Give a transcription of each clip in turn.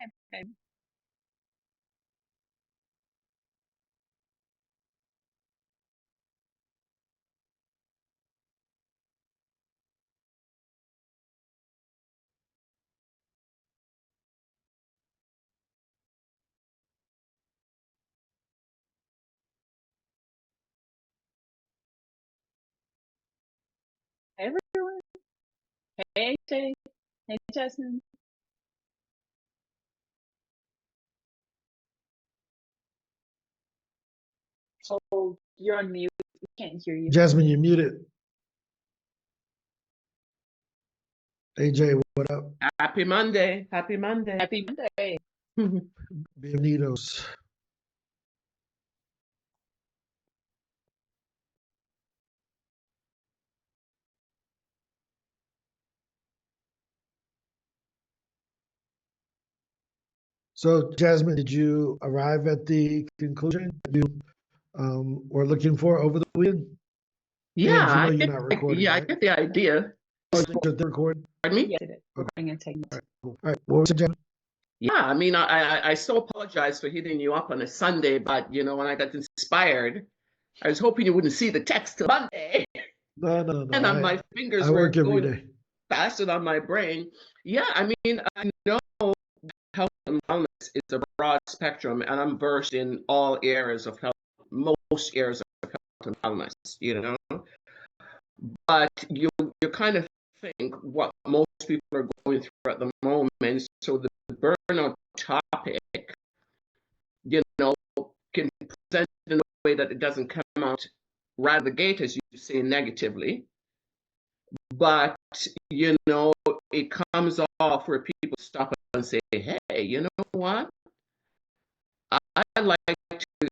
Okay. Hey, everyone. Hey, Shay. Hey, Jasmine. Oh, you're on mute. We can't hear you. Jasmine, you're muted. AJ, what up? Happy Monday. Happy Monday. Happy Monday. Bienvenidos. So, Jasmine, did you arrive at the conclusion you were looking for over the weekend? And you know you're not recording, I right? get the idea. Oh, you're recording? Pardon me? Yes, it is. We're going to take All notes. right, cool. All right, what was it, Jasmine? Yeah, I mean, I so apologize for hitting you up on a Sunday, but when I got inspired, I was hoping you wouldn't see the text till Monday. No. And on my fingers I were work every going day. faster than my brain. Yeah, I mean, I know health and wellness is a broad spectrum, and I'm versed in all areas of health, most areas of health and wellness. But you kind of think what most people are going through at the moment. So the burnout topic, can present in a way that it doesn't come out right out the gate, as you say, negatively. But it comes off where people stop and say, "Hey, you know what? I like to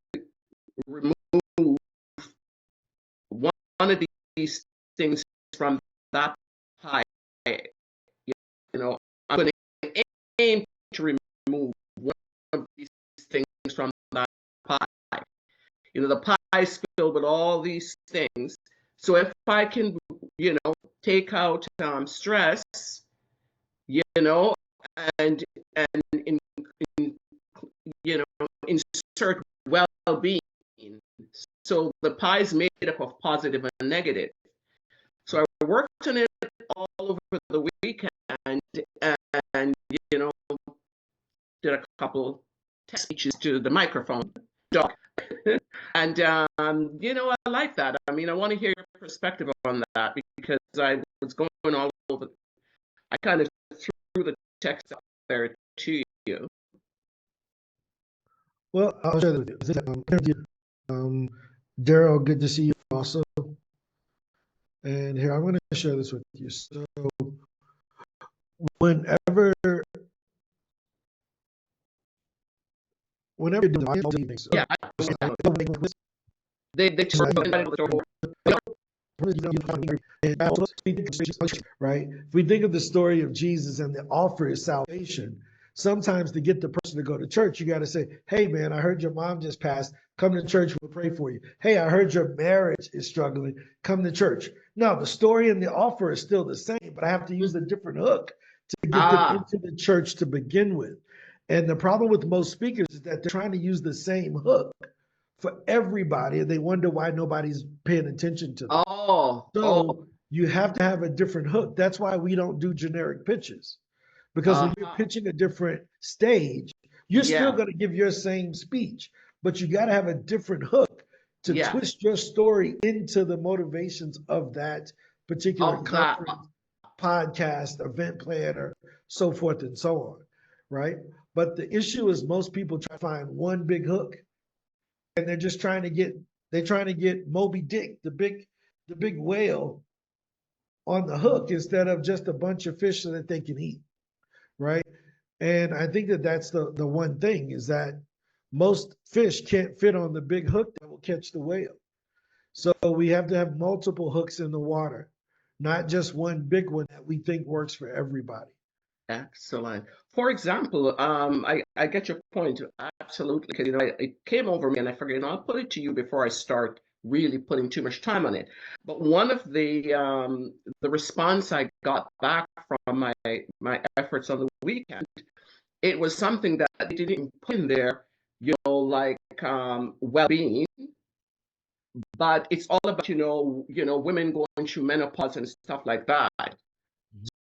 remove one of these things from that pie. You know, I'm going to aim to remove one of these things from that pie. The pie is filled with all these things. So if I can, take out stress, and in, insert well-being. So the pie is made up of positive and negative. So I worked on it all over the weekend, and did a couple test speeches to the microphone, and I like that. I mean, I want to hear your perspective on that, because I was going all over. I kind of threw the text out there to you. Well, I'll share this with you. Daryl, good to see you also. And here, I'm going to share this with you. So, whenever you're doing things, Yeah, they turn right? If we think of the story of Jesus and the offer is salvation, sometimes to get the person to go to church, you got to say, "Hey, man, I heard your mom just passed. Come to church. We'll pray for you. Hey, I heard your marriage is struggling. Come to church." No, the story and the offer is still the same, but I have to use a different hook to get them into the church to begin with. And the problem with most speakers is that they're trying to use the same hook for everybody, and they wonder why nobody's paying attention to them. So you have to have a different hook. That's why we don't do generic pitches. Because when you're pitching a different stage, you're still going to give your same speech, but you got to have a different hook to twist your story into the motivations of that particular conference, podcast, event planner, so forth and so on, right? But the issue is most people try to find one big hook, and they're just trying to get Moby Dick, the big whale, on the hook instead of just a bunch of fish so that they can eat, right? And I think that that's the one thing, is that most fish can't fit on the big hook that will catch the whale. So we have to have multiple hooks in the water, not just one big one that we think works for everybody. Excellent. For example, I get your point absolutely, because it came over me and I figured, I'll put it to you before I start really putting too much time on it. But one of the response I got back from my efforts on the weekend it was something that they didn't put in there, like well-being, but it's all about, women going through menopause and stuff like that.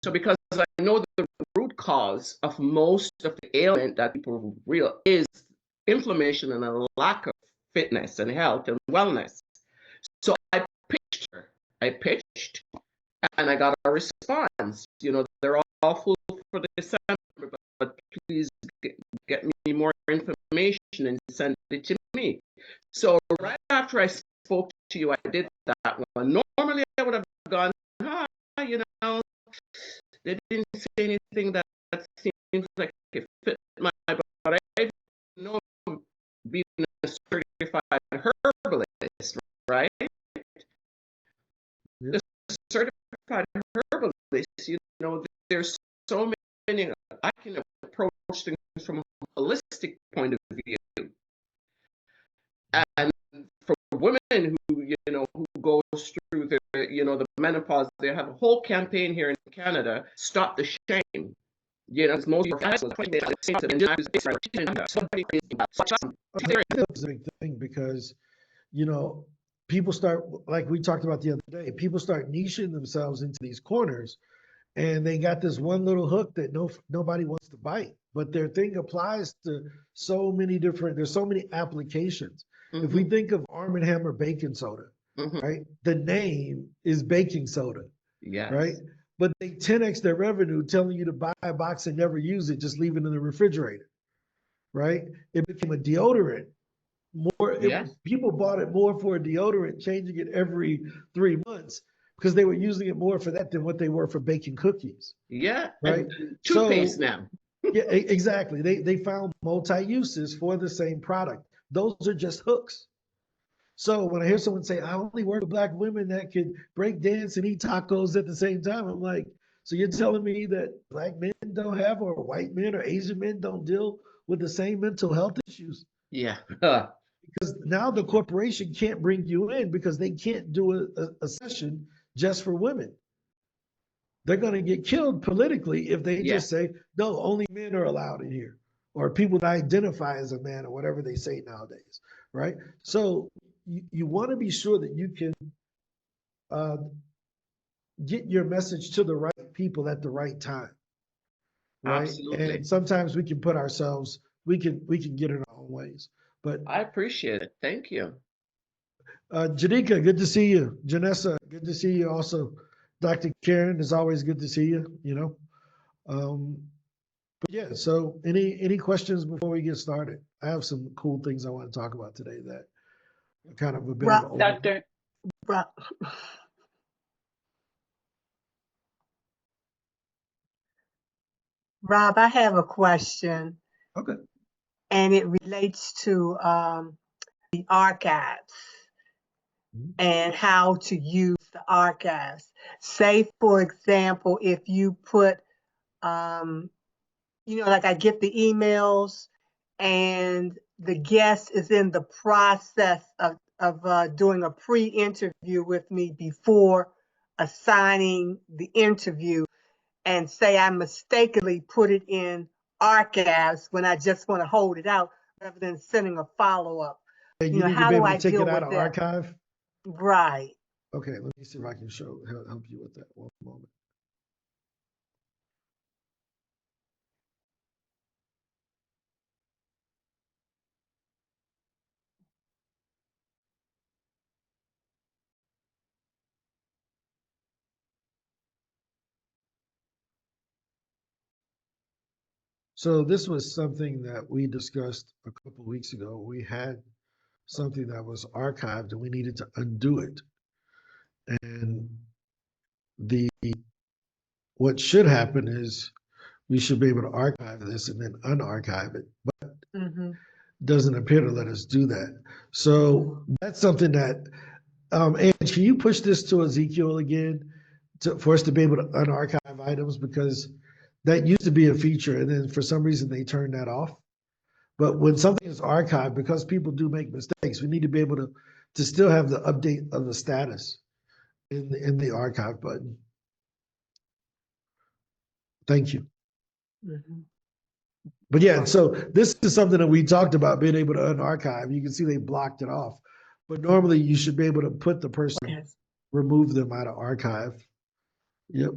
So because I know the root cause of most of the ailment that people real is inflammation and a lack of fitness and health and wellness. So I pitched, and I got a response. They're all full for December, but please get me more information and send it to me. So right after I spoke to you, I did that one. Normally, I would have gone, they didn't say anything that seems like it fit my, but I know being a certified herbalist, right? Yeah. The certified herbalist, there's so many, I can approach things from a holistic point of view. And for women who goes through the menopause, they have a whole campaign here in Canada, Stop the Shame. It's most of That's a big thing because, people start, like we talked about the other day, people start niching themselves into these corners, and they got this one little hook that nobody wants to bite. But their thing applies to there's so many applications. Mm-hmm. If we think of Arm & Hammer baking soda, Mm-hmm. right? The name is baking soda, yes. Right? But they 10x their revenue telling you to buy a box and never use it, just leave it in the refrigerator, right? It became a deodorant. People bought it more for a deodorant, changing it every 3 months because they were using it more for that than what they were for baking cookies. Yeah, right. And toothpaste now. Yeah, exactly. They found multi-uses for the same product. Those are just hooks. So when I hear someone say, I only work with Black women that can break dance and eat tacos at the same time, I'm like, so you're telling me that Black men don't have, or white men or Asian men don't deal with the same mental health issues? Yeah. Because now the corporation can't bring you in because they can't do a session just for women. They're going to get killed politically if they just say, no, only men are allowed in here, or people that identify as a man, or whatever they say nowadays, right? So you want to be sure that you can get your message to the right people at the right time, right? Absolutely. And sometimes we can put ourselves, we can get in our own ways. But I appreciate it. Thank you. Janika, good to see you. Janessa, good to see you also. Dr. Karen, it's always good to see you, But yeah, so any questions before we get started? I have some cool things I want to talk about today that are kind of a bit of an Dr. Rob, I have a question. Okay. And it relates to the archives and how to use the archives. Say, for example, if you put, like I get the emails and the guest is in the process of doing a pre-interview with me before assigning the interview, and say I mistakenly put it in archives when I just want to hold it out rather than sending a follow-up. And you need to be able to take it out of archive? Right. Okay, let me see if I can help you with that one moment. So this was something that we discussed a couple of weeks ago. We had something that was archived and we needed to undo it. And what should happen is we should be able to archive this and then unarchive it, but doesn't appear to let us do that. So that's something that, Ange, can you push this to Ezekiel again for us to be able to unarchive items? Because that used to be a feature and then for some reason they turned that off. But when something is archived, because people do make mistakes, we need to be able to still have the update of the status in the archive button. Thank you. But yeah, so this is something that we talked about being able to unarchive. You can see they blocked it off. But normally you should be able to put the person, Yes. remove them out of archive. Yep.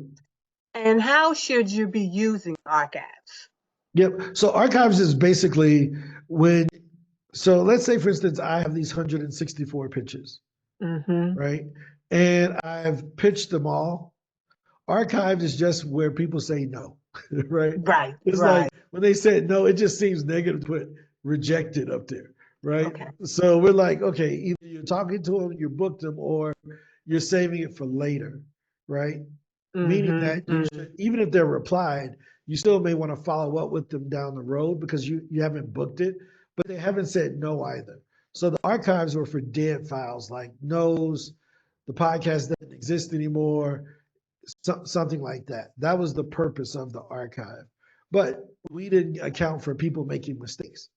And how should you be using archives? Yep. So archives is basically when, so let's say for instance, I have these 164 pitches, Mm-hmm. right? And I've pitched them all. Archived is just where people say no, right? Right, It's like right. when they said no, it just seems negative to put rejected up there, right? Okay. So we're like, okay, either you're talking to them, you booked them, or you're saving it for later, right? Meaning Mm-hmm. that you should, even if they're replied, you still may want to follow up with them down the road because you haven't booked it, but they haven't said no either. So the archives were for dead files like no's, the podcast doesn't exist anymore, something like that. That was the purpose of the archive. But we didn't account for people making mistakes,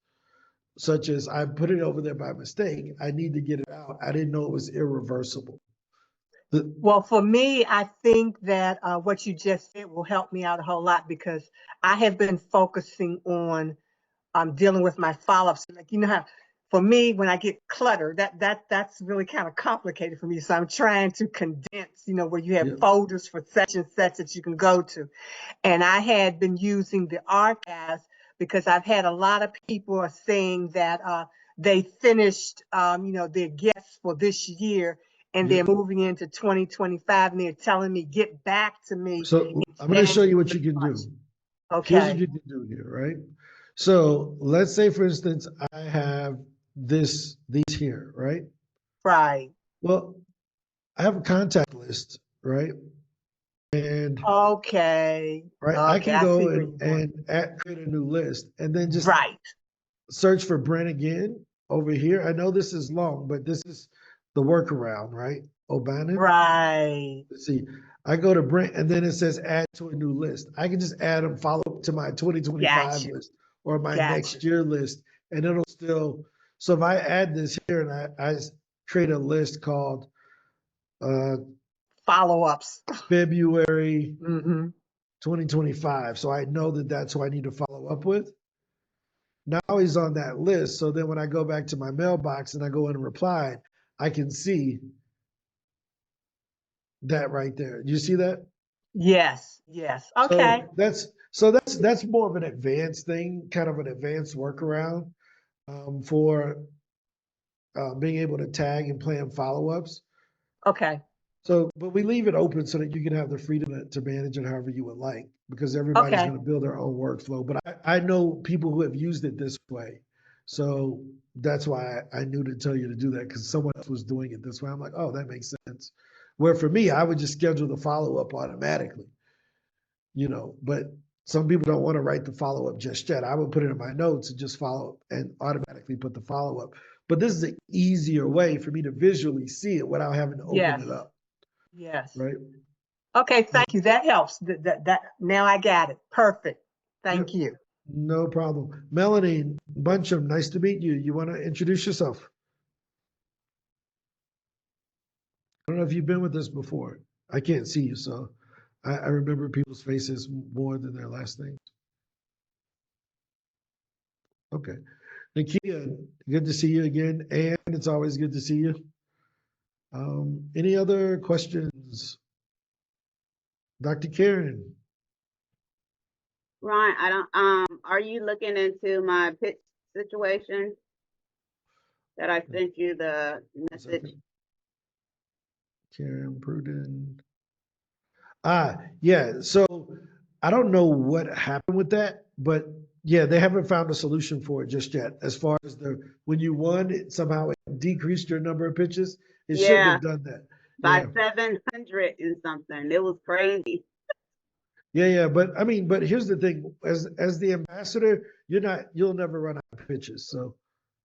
such as I put it over there by mistake. I need to get it out. I didn't know it was irreversible. Well, for me, I think that what you just said will help me out a whole lot because I have been focusing on dealing with my follow-ups. Like you know how, for me, when I get cluttered, that's really kind of complicated for me. So I'm trying to condense, where you have Yeah. folders for such and such that you can go to. And I had been using the archives because I've had a lot of people are saying that they finished, their guests for this year and Yeah. they're moving into 2025 and they're telling me, get back to me So in I'm going to show you what January. you can do. Here's what Okay. you can do here, right? So let's say, for instance, I have these here, right? Right. Well, I have a contact list, right? And Okay. right, I Okay. can I go see where you're going. and create a new list and then just Right. search for Brent again over here. I know this is long, but this is the workaround, right? O'Bannon. Right. Let's see. I go to Brent and then it says add to a new list. I can just add them, follow up to my 2025 Gotcha. list or my Gotcha. next year list, and it'll still. So if I add this here and I create a list called uh, Follow-ups. February Mm-hmm. 2025, so I know that that's who I need to follow up with. Now he's on that list. So then when I go back to my mailbox and I go in and reply, I can see that right there. Do you see that? Yes. Yes. Okay. So that's more of an advanced thing, kind of an advanced workaround for being able to tag and plan follow-ups. Okay. So, but we leave it open so that you can have the freedom to manage it however you would like, because everybody's Okay. going to build their own workflow. But I know people who have used it this way. So that's why I knew to tell you to do that because someone else was doing it this way. I'm like, oh, that makes sense. Where for me, I would just schedule the follow-up automatically, but some people don't want to write the follow-up just yet. I would put it in my notes and just follow and automatically put the follow-up. But this is an easier way for me to visually see it without having to open Yes. it up, Yes. right? Okay. Thank you. That helps. That now I got it. Perfect. Yep, Thank you. no problem. Melanie Buncham, nice to meet you. You want to introduce yourself? I don't know if you've been with us before. I can't see you, so I remember people's faces more than their last names. Okay. Nakia, good to see you again. And it's always good to see you. Any other questions? Dr. Karen? Ron, I don't, are you looking into my pitch situation that I sent you the One message? second. Karen Pruden. Yeah. So I don't know what happened with that, but yeah, they haven't found a solution for it just yet. As far as when you won, it somehow it decreased your number of pitches. It shouldn't Yeah, have done that. by Yeah. 700 and something. It was crazy. Yeah. But I mean, but here's the thing: as the ambassador, you'll never run out of pitches. So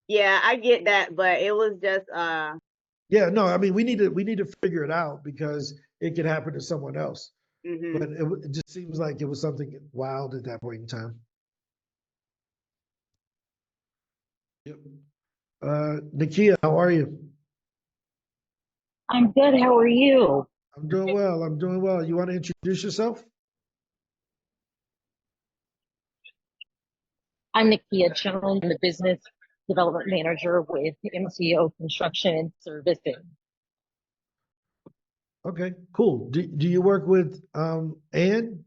Yeah, I get that, but it was just, yeah, no, I mean, we need to figure it out because it could happen to someone else. But mhm. it just seems like it was something wild at that point in time. Yep. Nakia, how are you? I'm good. How are you? I'm doing well. I'm doing well. You want to introduce yourself? I'm Nakia Jones. I'm the business development manager with MCO Construction Servicing. Okay, cool. Do you work with Ann?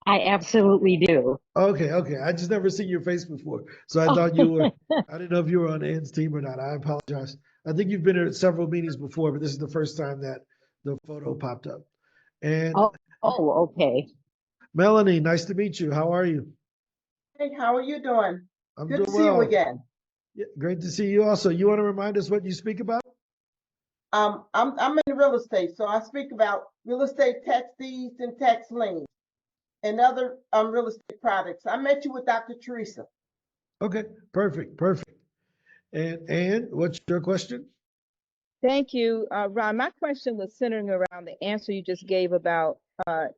I absolutely do. Okay, okay. I just never seen your face before, so I Oh, thought you were. I didn't know if you were on Ann's team or not. I apologize. I think you've been at several meetings before, but this is the first time that the photo popped up. And okay. Melanie, nice to meet you. How are you? Hey, how are you doing? I'm Good doing to see you well. again. Yeah, great to see you also. You want to remind us what you speak about? I'm in real estate, so I speak about real estate tax deeds and tax liens and other real estate products. I met you with Dr. Teresa. Okay, perfect, perfect. And Ann, what's your question? Thank you, Ron. My question was centering around the answer you just gave about,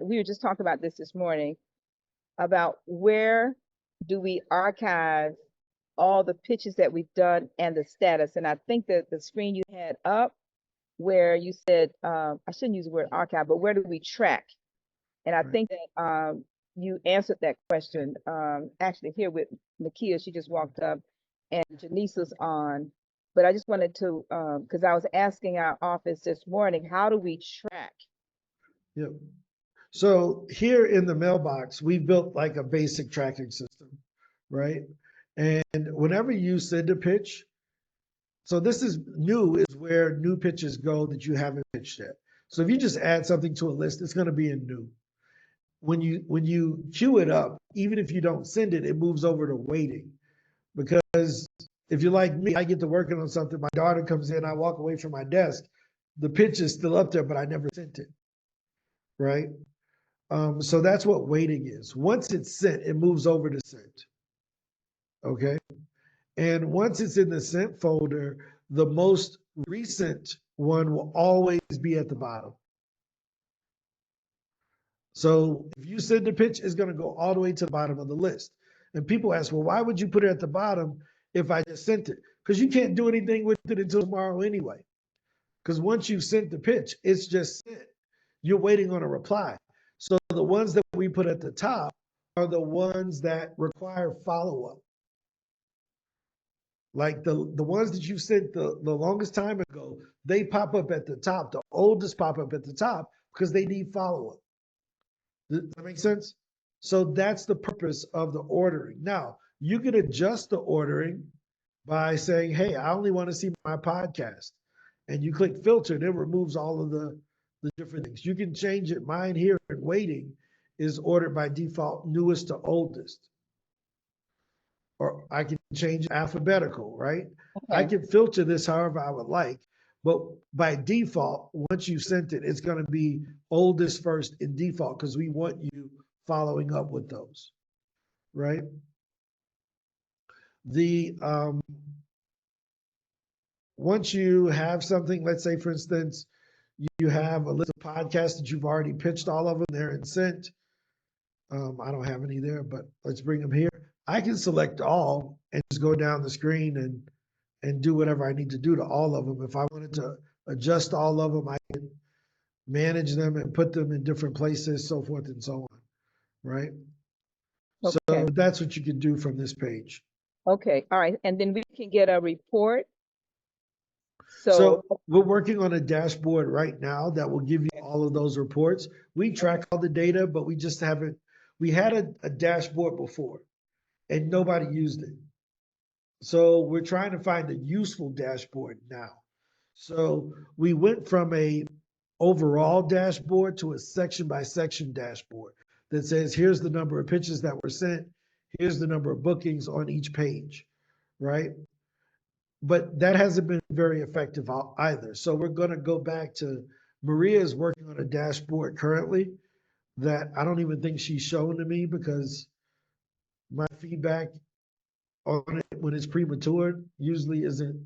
we were just talking about this morning, about where do we archive all the pitches that we've done and the status. And I think that the screen you had up where you said, I shouldn't use the word archive, but where do we track? And I Right. think that you answered that question. Actually, here with Nakia, she just walked up, and Janice's on. But I just wanted to, because I was asking our office this morning, how do we track? Yep. So here in the mailbox, we've built like a basic tracking system, right? And whenever you send a pitch, so this is new, is where new pitches go that you haven't pitched yet. So if you just add something to a list, it's going to be in new. When you queue it up, even if you don't send it, it moves over to waiting. Because if you're like me, I get to working on something, my daughter comes in, I walk away from my desk, the pitch is still up there, but I never sent it, right? So that's what waiting is. Once it's sent, it moves over to sent. Okay. And once it's in the sent folder, the most recent one will always be at the bottom. So if you send a pitch, it's going to go all the way to the bottom of the list. And people ask, well, why would you put it at the bottom if I just sent it? Because you can't do anything with it until tomorrow anyway. Because once you've sent the pitch, it's just sent. You're waiting on a reply. So the ones that we put at the top are the ones that require follow-up. Like the ones that you sent the longest time ago, they pop up at the top. The oldest pop up at the top because they need follow-up. Does that make sense? So that's the purpose of the ordering. Now, you can adjust the ordering by saying, hey, I only want to see my podcast. And you click filter, and it removes all of the different things. You can change it. Mine here in waiting is ordered by default newest to oldest. Or I can change it alphabetical, right? I Okay. can filter this however I would like. But by default, once you sent it, it's going to be oldest first in default because we want you following up with those, right? The once you have something, let's say for instance, you have a list of podcasts that you've already pitched, all of them, they're in sent. I don't have any there, but let's bring them here. I can select all and just go down the screen and do whatever I need to do to all of them. If I wanted to adjust all of them, I can manage them and put them in different places, so forth and so on, right? So Okay. that's what you can do from this page. Okay. All right. And then we can get a report. So So, we're working on a dashboard right now that will give you all of those reports. We track all the data, but we just haven't, we had a dashboard before and nobody used it. So we're trying to find a useful dashboard now. So we went from a overall dashboard to a section by section dashboard that says, here's the number of pitches that were sent. Here's the number of bookings on each page, right? But that hasn't been very effective either. So we're going to go back to Maria is working on a dashboard currently that I don't even think she's shown to me because my feedback on it when it's premature usually isn't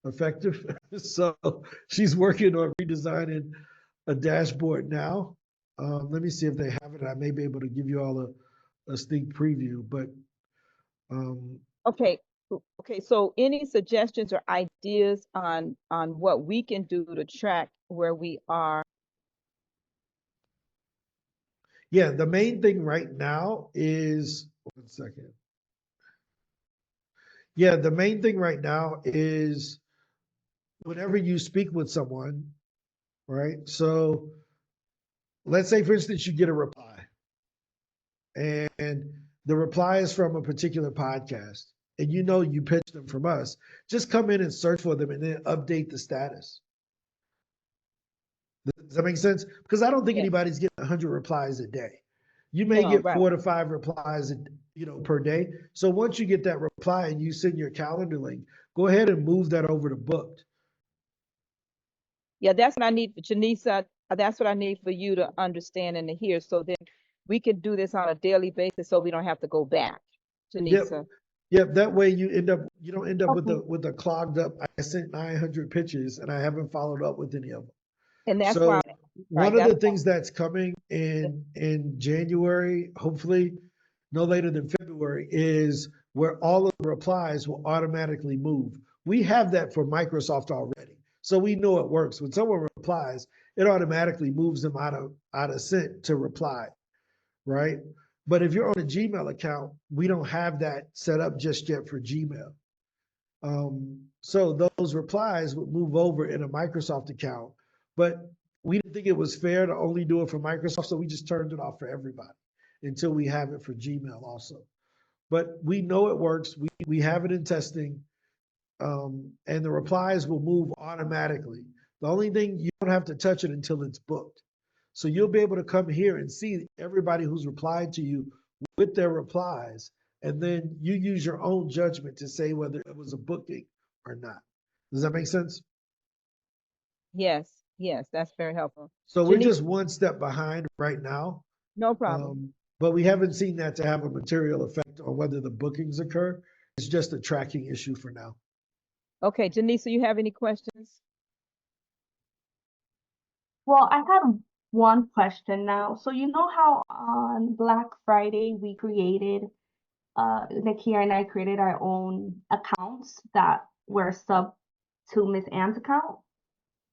effective. So she's working on redesigning a dashboard now. Let me see if they have it. I may be able to give you all a sneak preview, but okay. Okay. So any suggestions or ideas on what we can do to track where we are? yeah, the main thing right now is, one second. Yeah, the main thing right now is whenever you speak with someone, right? So let's say, for instance, you get a reply, and the reply is from a particular podcast, and you know you pitched them from us. Just come in and search for them and then update the status. Does that make sense? Because I don't think Yes. anybody's getting 100 replies a day. You may No, get right. 4 to 5 replies, per day. So once you get that reply and you send your calendar link, go ahead and move that over to booked. Yeah, that's what I need for Janisa. That's what I need for you to understand and to hear. So then we can do this on a daily basis so we don't have to go back, Yep. Janisa. Yep. That way you don't end up Okay. with a clogged up. I sent 900 pitches and I haven't followed up with any of them. And that's So why, right, one of that's the things that's coming in January, hopefully no later than February, is where all of the replies will automatically move. We have that for Microsoft already. So we know it works. When someone replies, it automatically moves them out of sent to reply, right? But if you're on a Gmail account, we don't have that set up just yet for Gmail. So those replies would move over in a Microsoft account, but we didn't think it was fair to only do it for Microsoft, so we just turned it off for everybody until we have it for Gmail also. But we know it works. We have it in testing, and the replies will move automatically. The only thing, you don't have to touch it until it's booked. So you'll be able to come here and see everybody who's replied to you with their replies, and then you use your own judgment to say whether it was a booking or not. Does that make sense? yes, yes, that's very helpful. So we're Janisa, just one step behind right now, no problem. but we haven't seen that to have a material effect on whether the bookings occur. It's just a tracking issue for now. Okay, Janisa, you have any questions? Well, I have one question now. So you know how on Black Friday we created, Nakia and I created our own accounts that were sub to Miss Ann's account?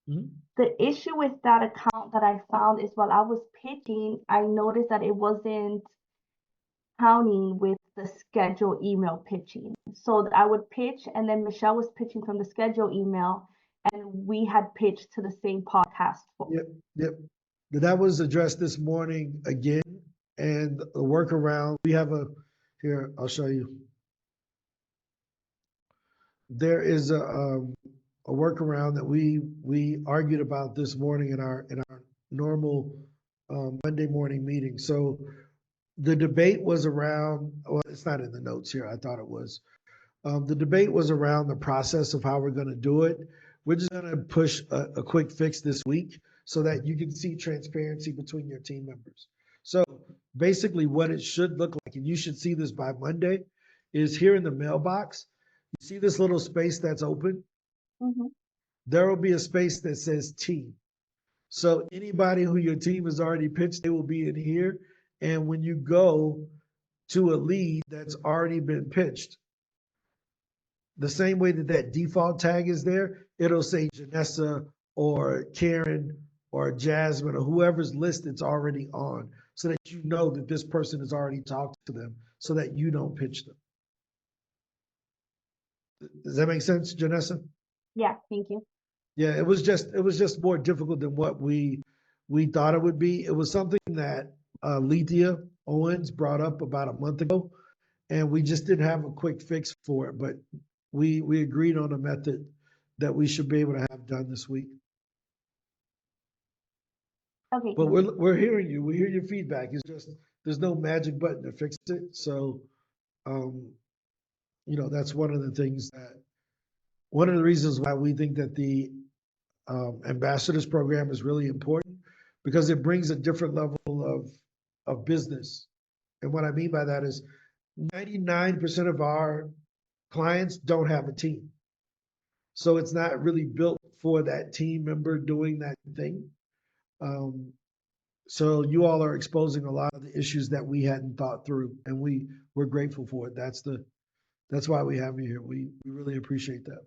Mhm. The issue with that account that I found is while I was pitching, I noticed that it wasn't counting with the schedule email pitching. So I would pitch, and then Michelle was pitching from the schedule email, and we had pitched to the same podcast. Yep. That was addressed this morning again, and the workaround, we have here, I'll show you. There is a workaround that we argued about this morning in our normal Monday morning meeting. So the debate was around, well, it's not in the notes here, I thought it was. The debate was around the process of how we're going to do it. We're just going to push a quick fix this week so that you can see transparency between your team members. So basically what it should look like, and you should see this by Monday, is here in the mailbox, you see this little space that's open? Mhm. There will be a space that says team. So anybody who your team has already pitched, they will be in here. And when you go to a lead that's already been pitched, the same way that that default tag is there, it'll say Janessa or Karen or Jasmine or whoever's list it's already on, so that you know that this person has already talked to them, so that you don't pitch them. Does that make sense, Janessa? Yeah, thank you. Yeah, it was just more difficult than what we thought it would be. It was something that Lethea Owens brought up about a month ago, and we just didn't have a quick fix for it. But we agreed on a method that we should be able to have done this week. Okay, But thank you. we're hearing you. We hear your feedback. It's just there's no magic button to fix it. So, that's one of the things one of the reasons why we think that the ambassadors program is really important, because it brings a different level of business. And what I mean by that is 99% of our clients don't have a team. So it's not really built for that team member doing that thing. So you all are exposing a lot of the issues that we hadn't thought through, and we're grateful for it. That's why we have you here. We really appreciate that.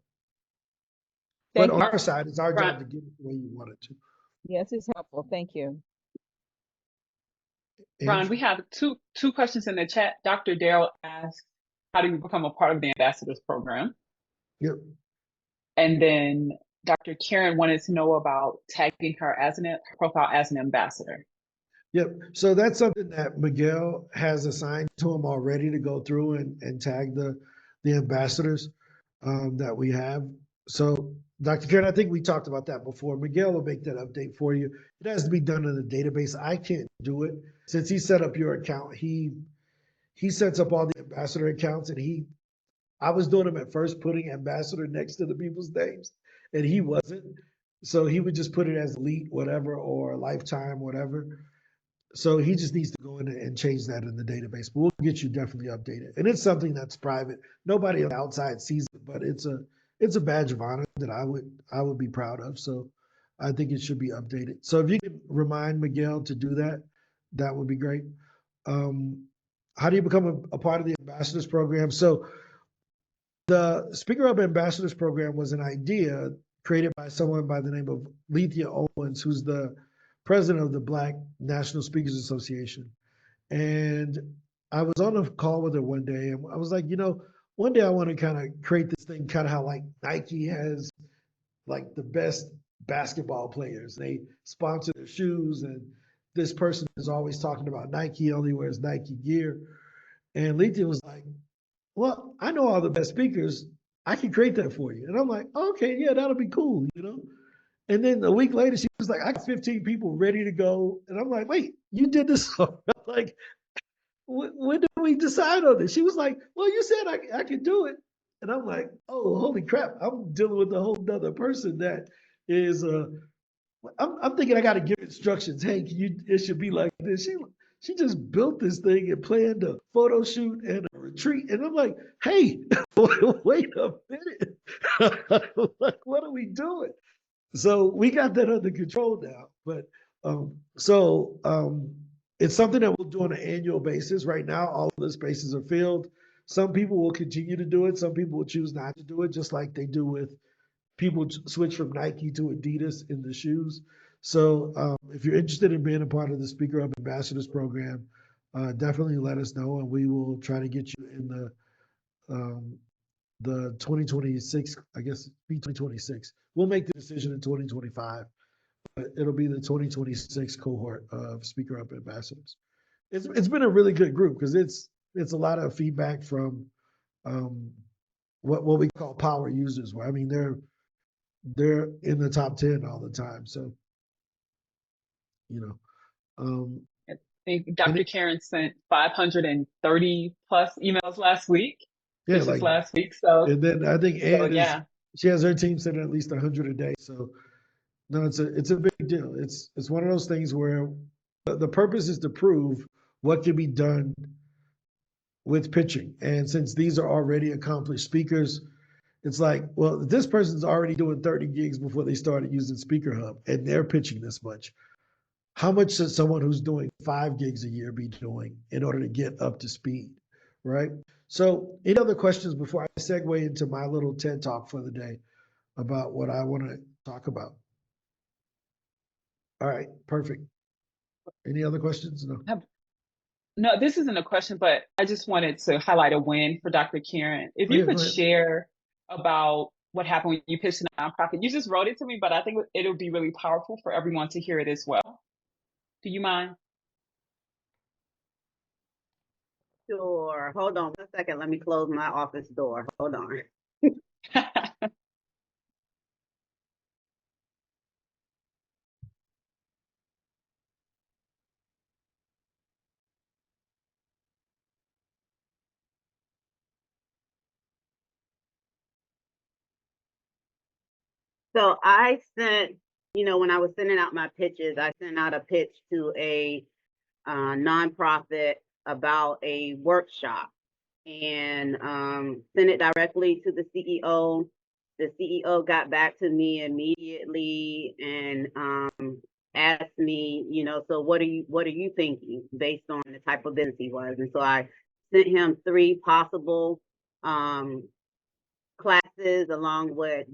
But Thank on you. our side, it's our Ron, job to get it the way you want it to. Yes, it's helpful. Thank you. Ron, Ange? we have two questions in the chat. Dr. Darrell asked, how do you become a part of the ambassadors program? Yep. And then Dr. Karen wanted to know about tagging her as her profile as an ambassador. Yep. So that's something that Miguel has assigned to him already to go through and tag the ambassadors that we have. So Dr. Karen, I think we talked about that before. Miguel will make that update for you. It has to be done in the database. I can't do it. Since he set up your account, he sets up all the ambassador accounts, and I was doing them at first, putting ambassador next to the people's names, and he wasn't. So he would just put it as elite, whatever, or lifetime, whatever. So he just needs to go in and change that in the database. But we'll get you definitely updated. And it's something that's private. Nobody outside sees it, but it's a badge of honor that I would be proud of. So I think it should be updated. So if you could remind Miguel to do that, that would be great. How do you become a part of the ambassadors program? So the Speaker Up Ambassadors program was an idea created by someone by the name of Lethea Owens, who's the president of the Black National Speakers Association. And I was on a call with her one day, and I was like, one day I want to kind of create this thing, kind of how like Nike has like the best basketball players. They sponsor their shoes, and this person is always talking about Nike, only wears Nike gear. And Lethea was like, well, I know all the best speakers. I can create that for you. And I'm like, okay, yeah, that'll be cool, And then a week later, she was like, I got 15 people ready to go. And I'm like, wait, you did this? Like, when did we decide on this? She was like, well, you said I could do it. And I'm like, oh, holy crap. I'm dealing with a whole nother person that is, I'm thinking I got to give instructions. Hey, it should be like this. She just built this thing and planned a photo shoot and a retreat. And I'm like, hey, wait a minute. Like, what are we doing? So we got that under control now. But it's something that we'll do on an annual basis. Right now, all of the spaces are filled. Some people will continue to do it. Some people will choose not to do it, just like they do with people switch from Nike to Adidas in the shoes. So if you're interested in being a part of the Speaker Up Ambassadors program, definitely let us know, and we will try to get you in the 2026, I guess, be 2026. We'll make the decision in 2025, but it'll be the 2026 cohort of Speaker Up Ambassadors. It's been a really good group because it's a lot of feedback from what we call power users. I mean, they're in the top 10 all the time. So, I think Dr. Karen sent 530 plus emails last week. Yeah, just last week. So, and then I think Ann she has her team sending at least 100 a day. So, no, it's a big deal. It's one of those things where the purpose is to prove what can be done with pitching. And since these are already accomplished speakers, it's like, well, this person's already doing 30 gigs before they started using Speaker Hub, and they're pitching this much. How much should someone who's doing 5 gigs a year be doing in order to get up to speed, right? So any other questions before I segue into my little TED Talk for the day about what I want to talk about? All right, perfect. Any other questions? No. No, this isn't a question, but I just wanted to highlight a win for Dr. Karen. If you could share about what happened when you pitched a nonprofit. You just wrote it to me, but I think it'll be really powerful for everyone to hear it as well. Do you mind? Sure. Hold on 1 second. Let me close my office door. Hold on. So I sent, when I was sending out my pitches, I sent out a pitch to a nonprofit about a workshop and sent it directly to the CEO. The CEO got back to me immediately and asked me, so what are you thinking based on the type of business he was? And so I sent him 3 possible classes along with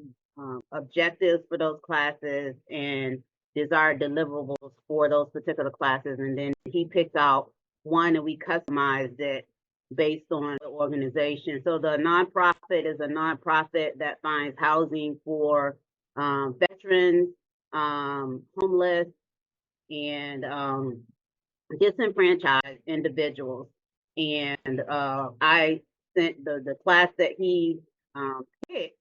objectives for those classes and desired deliverables for those particular classes. And then he picked out one and we customized it based on the organization. So the nonprofit is a nonprofit that finds housing for veterans, homeless, and disenfranchised individuals. And I sent the class that he picked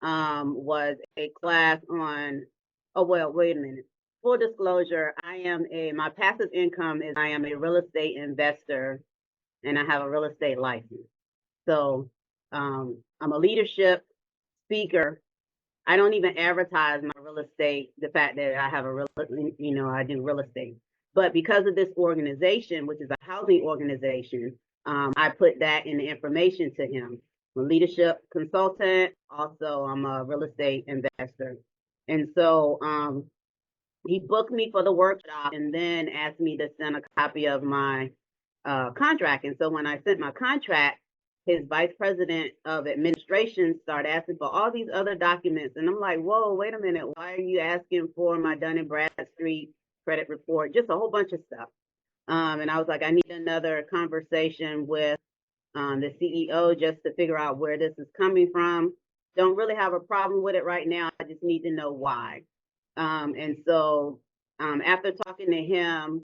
was a class on, oh, well, wait a minute. Full disclosure, my passive income is I am a real estate investor and I have a real estate license. So I'm a leadership speaker. I don't even advertise my real estate, the fact that I have I do real estate. But because of this organization, which is a housing organization, I put that in the information to him. I'm a leadership consultant. Also, I'm a real estate investor. And so he booked me for the workshop and then asked me to send a copy of my contract. And so when I sent my contract, his vice president of administration started asking for all these other documents. And I'm like, whoa, wait a minute. Why are you asking for my Dun & Bradstreet credit report? Just a whole bunch of stuff. And I was like, I need another conversation with the CEO just to figure out where this is coming from. Don't really have a problem with it right now. I just need to know why. And so after talking to him,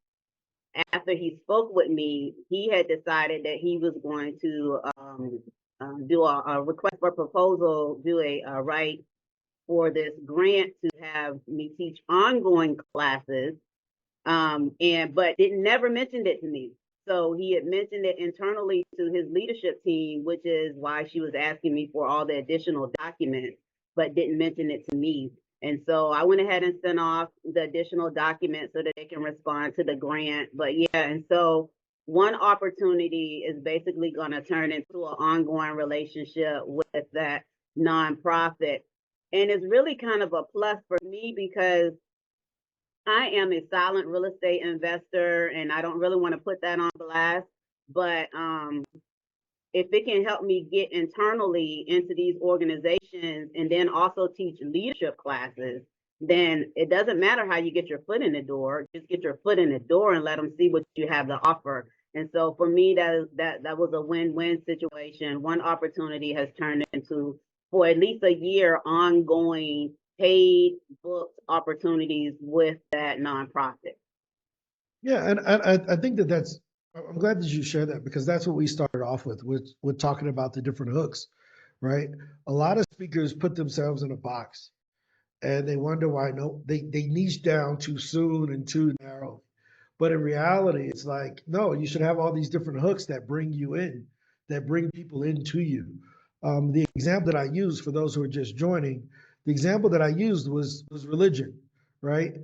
after he spoke with me, he had decided that he was going to do a request for proposal, do a write for this grant to have me teach ongoing classes, but never mentioned it to me. So he had mentioned it internally to his leadership team, which is why she was asking me for all the additional documents, but didn't mention it to me. And so I went ahead and sent off the additional documents so that they can respond to the grant. But yeah, and so one opportunity is basically going to turn into an ongoing relationship with that nonprofit. And it's really kind of a plus for me because I am a silent real estate investor and I don't really want to put that on blast. But if it can help me get internally into these organizations and then also teach leadership classes, then it doesn't matter how you get your foot in the door. Just get your foot in the door and let them see what you have to offer. And so for me, that was a win-win situation. One opportunity has turned into, for at least a year, ongoing paid booked opportunities with that nonprofit. Yeah, and I think that's, I'm glad that you shared that because that's what we started off with talking about the different hooks, right? A lot of speakers put themselves in a box and they wonder why they niche down too soon and too narrow. But in reality, it's like, no, you should have all these different hooks that bring you in, that bring people into you. The example that I used for those who are just joining, the example that I used was religion, right?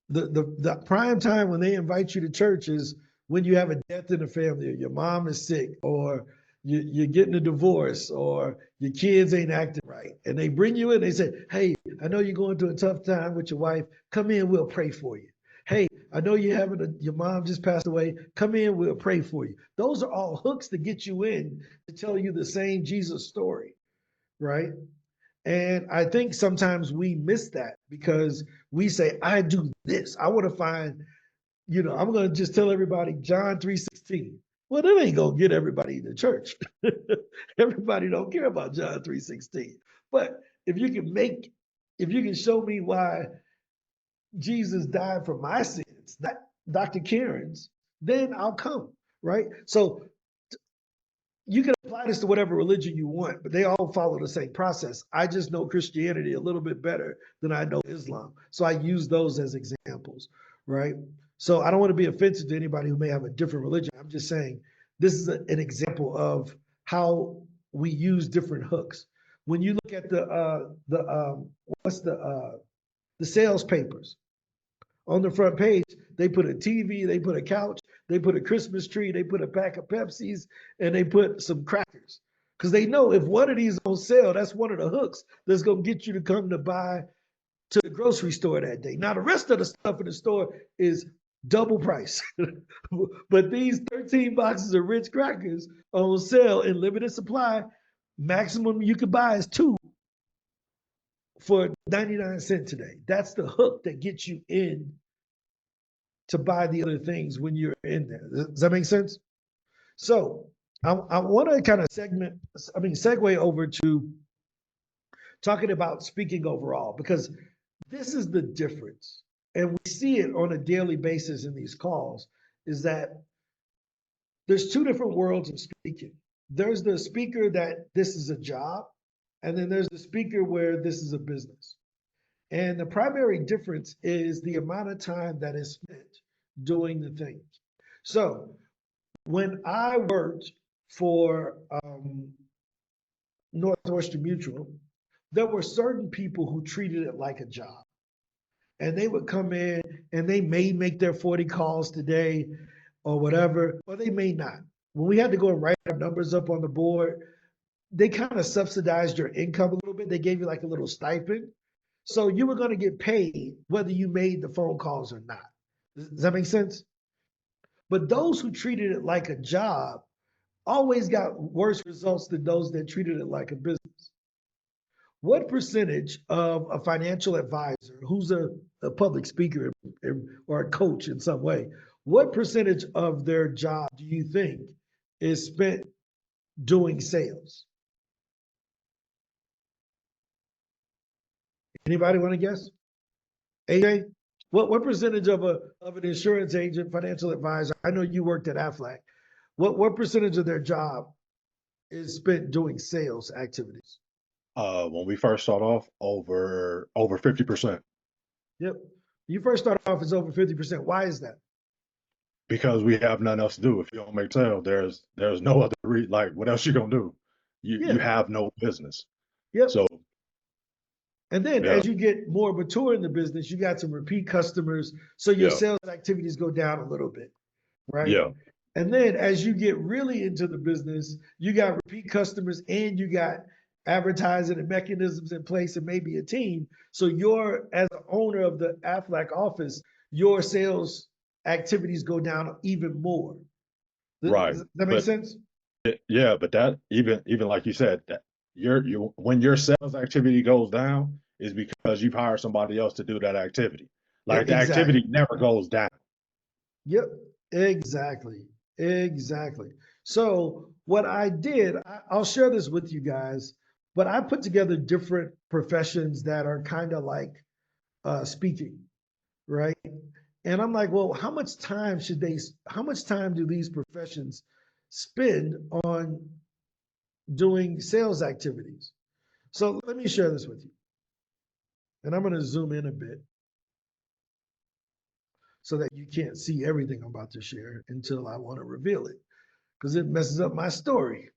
The prime time when they invite you to church is when you have a death in the family, or your mom is sick, or you're getting a divorce, or your kids ain't acting right. And they bring you in, they say, hey, I know you're going through a tough time with your wife. Come in, we'll pray for you. Hey, I know your mom just passed away. Come in, we'll pray for you. Those are all hooks to get you in to tell you the same Jesus story, right? And I think sometimes we miss that because we say, I do this. I want to find, I'm going to just tell everybody John 3:16. Well, that ain't going to get everybody to church. Everybody don't care about John 3:16. But if you can show me why Jesus died for my sins, not Dr. Karen's, then I'll come, right? So you can apply this to whatever religion you want, but they all follow the same process. I just know Christianity a little bit better than I know Islam. So I use those as examples, right? So I don't want to be offensive to anybody who may have a different religion. I'm just saying this is an example of how we use different hooks. When you look at the sales papers, on the front page, they put a TV, they put a couch, they put a Christmas tree, they put a pack of Pepsis, and they put some crackers. Because they know if one of these on sale, that's one of the hooks that's going to get you to come to buy to the grocery store that day. Now, the rest of the stuff in the store is double price. But these 13 boxes of Ritz crackers on sale in limited supply, maximum you could buy is 2 for 99 cents today. That's the hook that gets you in to buy the other things when you're in there. Does that make sense? So I want to kind of segue over to talking about speaking overall, because this is the difference. And we see it on a daily basis in these calls, is that there's two different worlds of speaking. There's the speaker that this is a job, and then there's the speaker where this is a business. And the primary difference is the amount of time that is spent doing the thing. So when I worked for Northwestern Mutual, there were certain people who treated it like a job. And they would come in and they may make their 40 calls today or whatever, or they may not. When we had to go and write our numbers up on the board, they kind of subsidized your income a little bit. They gave you like a little stipend. So you were going to get paid whether you made the phone calls or not. Does that make sense? But those who treated it like a job always got worse results than those that treated it like a business. What percentage of a financial advisor who's a public speaker or a coach in some way, what percentage of their job do you think is spent doing sales? Anybody want to guess? AJ, what percentage of an insurance agent, financial advisor? I know you worked at Aflac. What percentage of their job is spent doing sales activities? When we first start off, over 50%. Yep. You first start off as over 50%. Why is that? Because we have nothing else to do. If you don't make sales, there's no other like what else you gonna do? You have no business. Yep. So and then as you get more mature in the business, you got some repeat customers, so your sales activities go down a little bit, right? Yeah. And then as you get really into the business, you got repeat customers and you got advertising and mechanisms in place and maybe a team. So you're, as the owner of the Aflac office, your sales activities go down even more. Right. Does that make sense? Yeah, but that even like you said, that you when your sales activity goes down is because you've hired somebody else to do that activity. Like the activity never goes down. Yep, exactly. So what I did, I'll share this with you guys, but I put together different professions that are kind of like speaking, right? And I'm like, well, how much time do these professions spend on doing sales activities? So let me share this with you. And I'm going to zoom in a bit so that you can't see everything I'm about to share until I want to reveal it, because it messes up my story.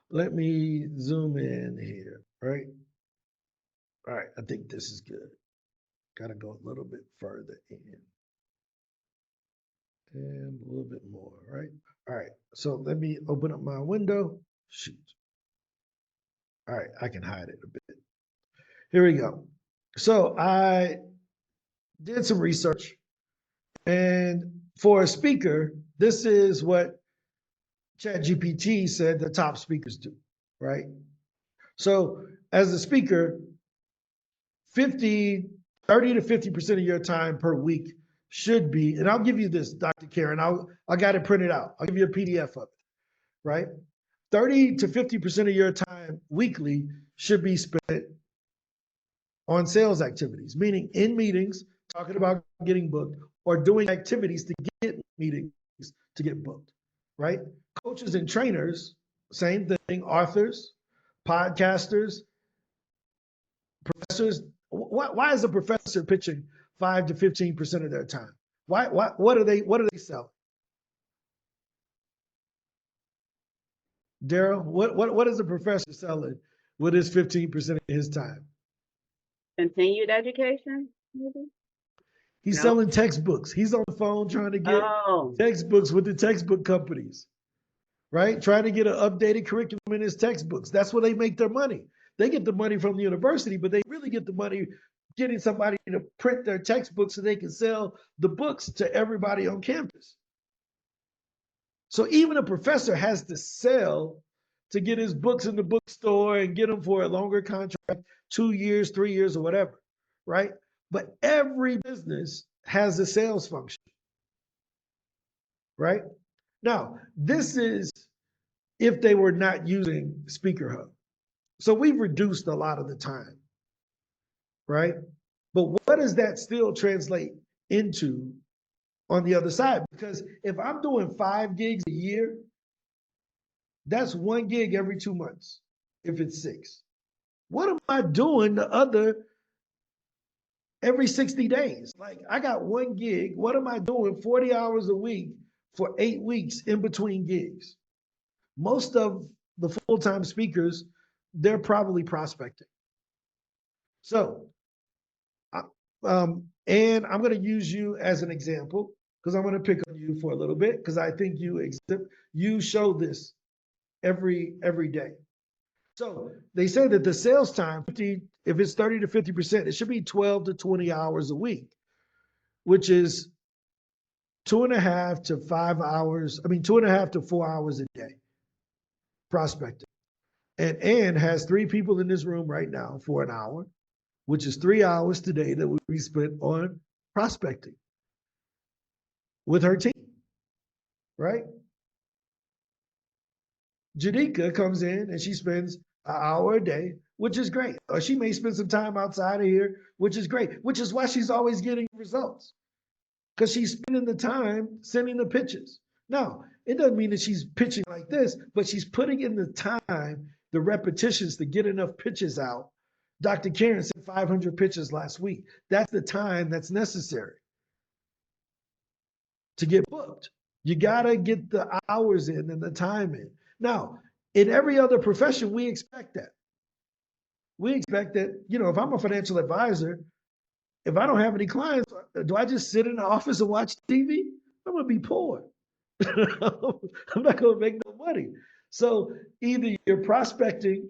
Let me zoom in here, right? All right, I think this is good. Got to go a little bit further in. And a little bit more, right? All right, so let me open up my window. Shoot. All right, I can hide it a bit. Here we go. So I did some research, and for a speaker, this is what ChatGPT said the top speakers do, right? So as a speaker, 30 to 50% of your time per week should be, and I'll give you this, Dr. Karen, I got it printed out. I'll give you a PDF of it, right? 30 to 50% of your time weekly should be spent on sales activities, meaning in meetings, talking about getting booked, or doing activities to get meetings to get booked, right? Coaches and trainers, same thing, authors, podcasters, professors. Why is a professor pitching 5 to 15% of their time? What are they selling? Daryl, what is a professor selling with his 15% of his time? Continued education, maybe? He's selling textbooks. He's on the phone trying to get textbooks with the textbook companies, right? Trying to get an updated curriculum in his textbooks. That's where they make their money. They get the money from the university, but they really get the money getting somebody to print their textbooks so they can sell the books to everybody on campus. So even a professor has to sell to get his books in the bookstore and get them for a longer contract, 2 years, 3 years, or whatever, right? But every business has a sales function, right? Now, this is if they were not using Speaker Hub. So we've reduced a lot of the time, right? But what does that still translate into on the other side? Because if I'm doing 5 gigs a year, that's 1 gig every 2 months, if it's 6. What am I doing the other every 60 days? Like, I got 1 gig. What am I doing 40 hours a week for 8 weeks in between gigs? Most of the full-time speakers, they're probably prospecting. So, and I'm going to use you as an example because I'm going to pick on you for a little bit because I think you show this every day. So they say that the sales time, if it's 30 to 50%, it should be 12 to 20 hours a week, which is 2.5 to 5 hours. 2.5 to 4 hours a day prospecting. And Ann has 3 people in this room right now for an hour, which is 3 hours today that will be spent on prospecting with her team, right? Janika comes in and she spends an hour a day, which is great. Or she may spend some time outside of here, which is great, which is why she's always getting results because she's spending the time sending the pitches. Now, it doesn't mean that she's pitching like this, but she's putting in the time, the repetitions to get enough pitches out. Dr. Karen said 500 pitches last week. That's the time that's necessary to get booked. You got to get the hours in and the time in. Now, in every other profession, we expect that. We expect that, if I'm a financial advisor, if I don't have any clients, do I just sit in the office and watch TV? I'm going to be poor. I'm not going to make no money. So either you're prospecting,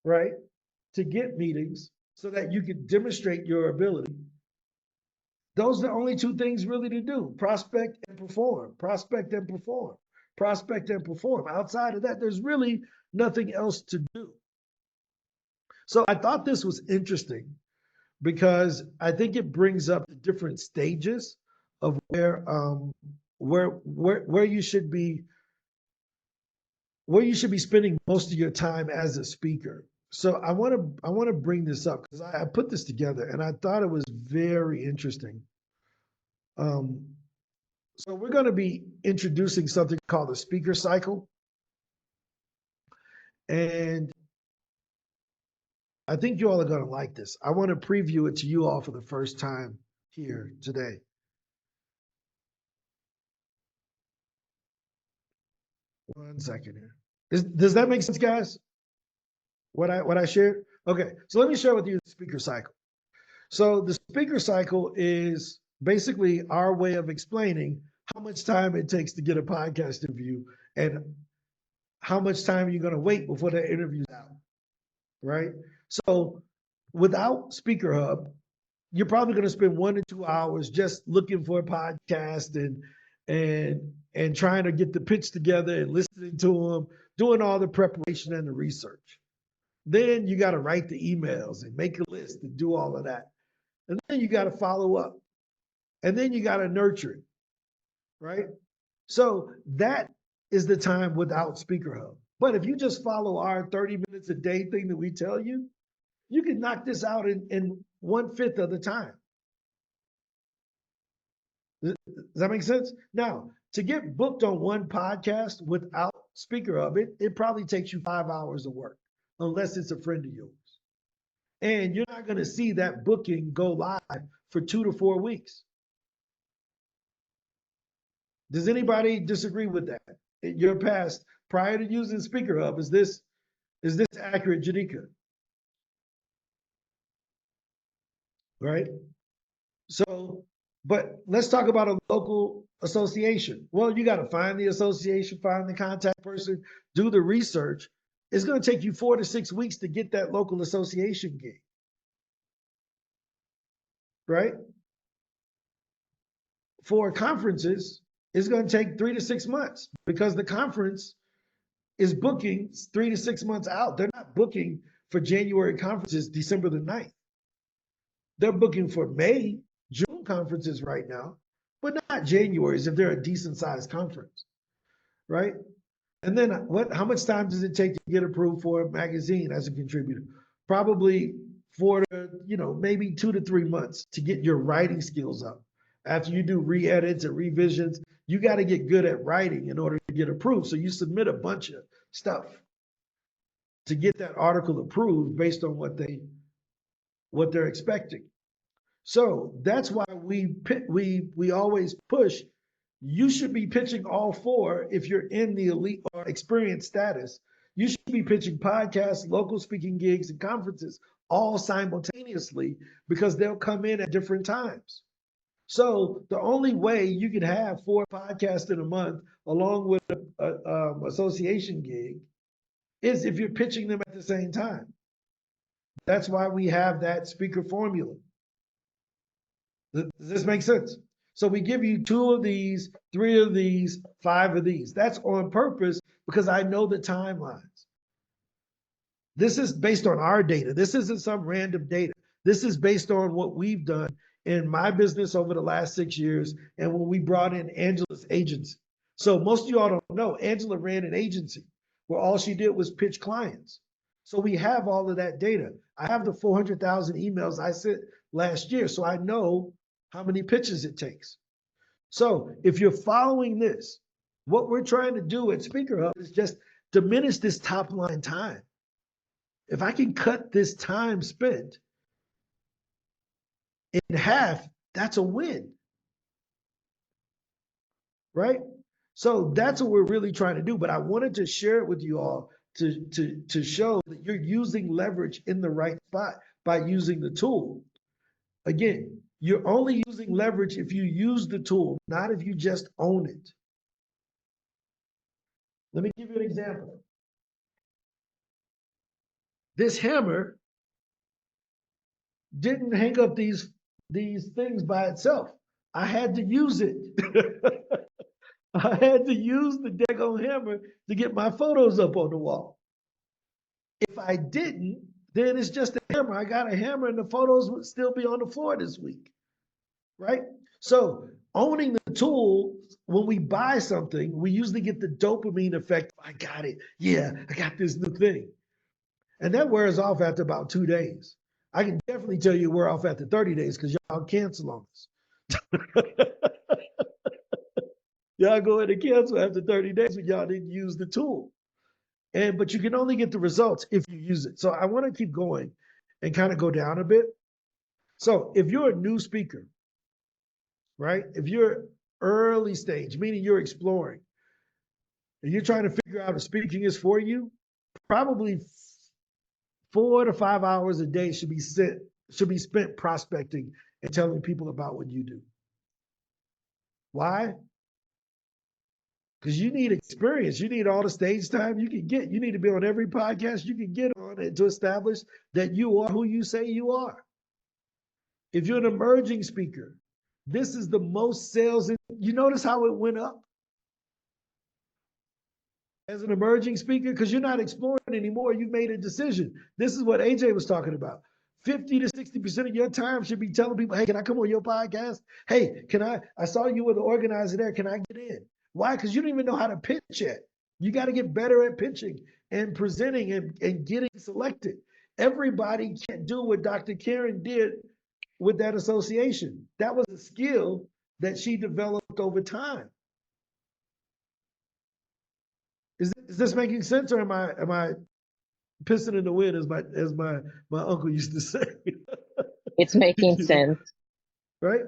right, to get meetings so that you can demonstrate your ability. Those are the only 2 things really to do: prospect and perform, prospect and perform, prospect and perform. Outside of that, there's really nothing else to do. So I thought this was interesting because I think it brings up the different stages of where you should be spending most of your time as a speaker. So I want to bring this up because I put this together and I thought it was very interesting. So we're going to be introducing something called the speaker cycle. And I think you all are going to like this. I want to preview it to you all for the first time here today. One second here. Does that make sense, guys? What I shared? Okay, so let me share with you the speaker cycle. So the speaker cycle is basically our way of explaining how much time it takes to get a podcast interview and how much time you're going to wait before that interview's out, right? So without Speaker Hub, you're probably going to spend 1 to 2 hours just looking for a podcast and trying to get the pitch together and listening to them, doing all the preparation and the research. Then you got to write the emails and make a list and do all of that. And then you got to follow up. And then you got to nurture it, right? So that is the time without Speaker Hub. But if you just follow our 30 minutes a day thing that we tell you, you can knock this out in 1/5 of the time. Does that make sense? Now, to get booked on one podcast without Speaker Hub, it probably takes you 5 hours of work, unless it's a friend of yours. And you're not going to see that booking go live for 2 to 4 weeks. Does anybody disagree with that? In your past, prior to using Speaker Hub, is this accurate, Janika? Right? So, but let's talk about a local association. Well, you got to find the association, find the contact person, do the research. It's going to take you 4 to 6 weeks to get that local association gig. Right? For conferences, it's going to take 3 to 6 months because the conference is booking 3 to 6 months out. They're not booking for January conferences December the 9th. They're booking for May, June conferences right now, but not January's if they're a decent sized conference. right? And then how much time does it take to get approved for a magazine as a contributor? Probably maybe 2 to 3 months to get your writing skills up. After you do re-edits and revisions, you got to get good at writing in order to get approved. So you submit a bunch of stuff to get that article approved based on what they're expecting. So that's why we always push. You should be pitching all four if you're in the elite or experienced status. You should be pitching podcasts, local speaking gigs, and conferences all simultaneously because they'll come in at different times. So the only way you can have 4 podcasts in a month along with a association gig is if you're pitching them at the same time. That's why we have that speaker formula. Does this make sense? So we give you 2 of these, 3 of these, 5 of these. That's on purpose because I know the timelines. This is based on our data. This isn't some random data. This is based on what we've done in my business over the last 6 years and when we brought in Angela's agency. So most of y'all don't know, Angela ran an agency where all she did was pitch clients. So we have all of that data. I have the 400,000 emails I sent last year, so I know how many pitches it takes. So if you're following this, what we're trying to do at Speaker Hub is just diminish this top line time. If I can cut this time spent in half, that's a win, right? So that's what we're really trying to do. But I wanted to share it with you all to show that you're using leverage in the right spot by using the tool. Again, you're only using leverage if you use the tool, not if you just own it. Let me give you an example. This hammer didn't hang up these things by itself. I had to use it. I had to use the daggone hammer to get my photos up on the wall. If I didn't, then it's just a hammer. I got a hammer and the photos would still be on the floor this week, right? So owning the tool, when we buy something, we usually get the dopamine effect. I got it. Yeah, I got this new thing. And that wears off after about 2 days. I can definitely tell you wear off after 30 days because y'all cancel on us. Y'all go ahead and cancel after 30 days when y'all didn't use the tool. But you can only get the results if you use it. So I want to keep going and kind of go down a bit. So if you're a new speaker, right? If you're early stage, meaning you're exploring, and you're trying to figure out if speaking is for you, probably 4 to 5 hours a day should be spent prospecting and telling people about what you do. Why? Because you need experience. You need all the stage time you can get. You need to be on every podcast you can get on it to establish that you are who you say you are. If you're an emerging speaker, this is the most sales. You notice how it went up? As an emerging speaker, because you're not exploring anymore, you've made a decision. This is what AJ was talking about. 50 to 60% of your time should be telling people, hey, can I come on your podcast? Hey, I saw you were the organizer there. Can I get in? Why? Because you don't even know how to pitch yet. You got to get better at pitching and presenting and getting selected. Everybody can't do what Dr. Karen did with that association. That was a skill that she developed over time. Is this making sense, or am I pissing in the wind, as my uncle used to say? It's making sense. Right?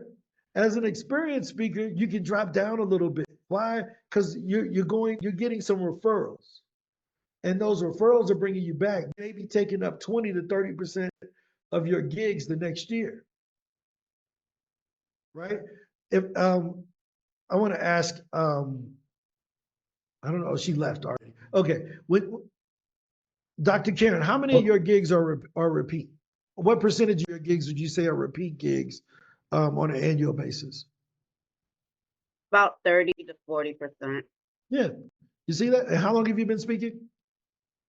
As an experienced speaker, you can drop down a little bit. Why? Because you're getting some referrals, and those referrals are bringing you back. Maybe taking up 20 to 30% of your gigs the next year. Right? If I want to ask, I don't know, she left already. Okay, Dr. Karen, how many of your gigs are repeat? What percentage of your gigs would you say are repeat gigs on an annual basis? About 30 to 40%. Yeah, you see that? And how long have you been speaking?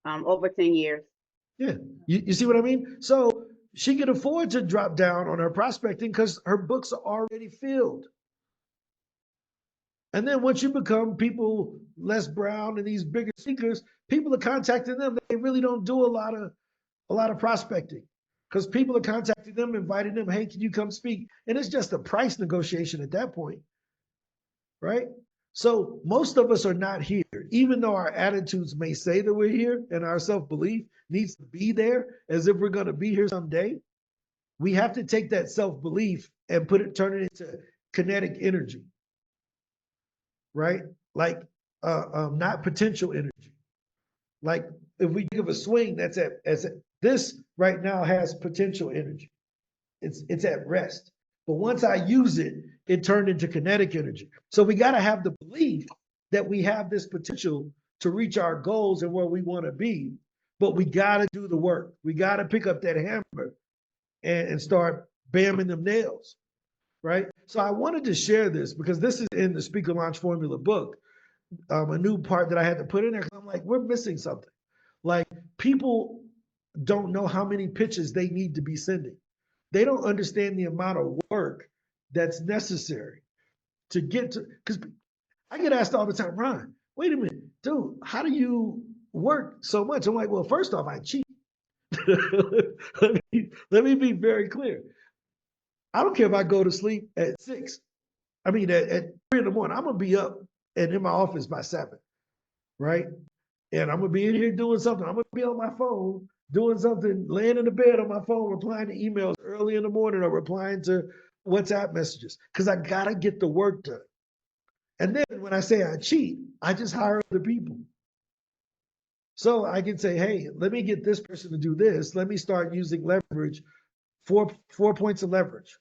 Over 10 years. Yeah, you see what I mean? So she can afford to drop down on her prospecting because her books are already filled. And then once you become people, Les Brown and these bigger speakers, people are contacting them. They really don't do a lot of prospecting because people are contacting them, inviting them, hey, can you come speak? And it's just a price negotiation at that point, right? So most of us are not here, even though our attitudes may say that we're here and our self-belief needs to be there as if we're going to be here someday. We have to take that self-belief and turn it into kinetic energy, right? Like not potential energy. Like if we think of a swing that's this right now has potential energy. It's at rest. But once I use it, it turned into kinetic energy. So we got to have the belief that we have this potential to reach our goals and where we want to be. But we got to do the work. We got to pick up that hammer and start bamming them nails, right? So I wanted to share this because this is in the Speaker Launch Formula book, a new part that I had to put in there. I'm like, we're missing something. Like people don't know how many pitches they need to be sending. They don't understand the amount of work that's necessary to get to, because I get asked all the time, Ron, wait a minute, dude, how do you work so much? I'm like, well, first off, I cheat. let me be very clear. I don't care if I go to sleep at 6. I mean, at 3 in the morning, I'm going to be up and in my office by 7, right? And I'm going to be in here doing something. I'm going to be on my phone doing something, laying in the bed on my phone, replying to emails early in the morning or replying to WhatsApp messages because I got to get the work done. And then when I say I cheat, I just hire other people. So I can say, hey, let me get this person to do this. Let me start using leverage, 4 points of leverage.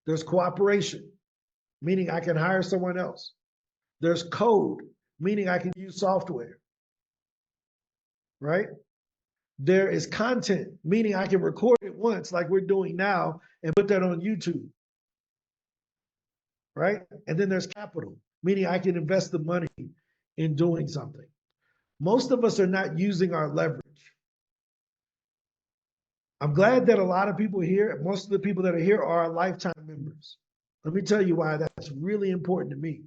There's cooperation, meaning I can hire someone else. There's code, meaning I can use software, right? There is content, meaning I can record it once like we're doing now and put that on YouTube, right? And then there's capital, meaning I can invest the money in doing something. Most of us are not using our leverage. I'm glad that a lot of people here, most of the people that are here are lifetime members. Let me tell you why that's really important to me.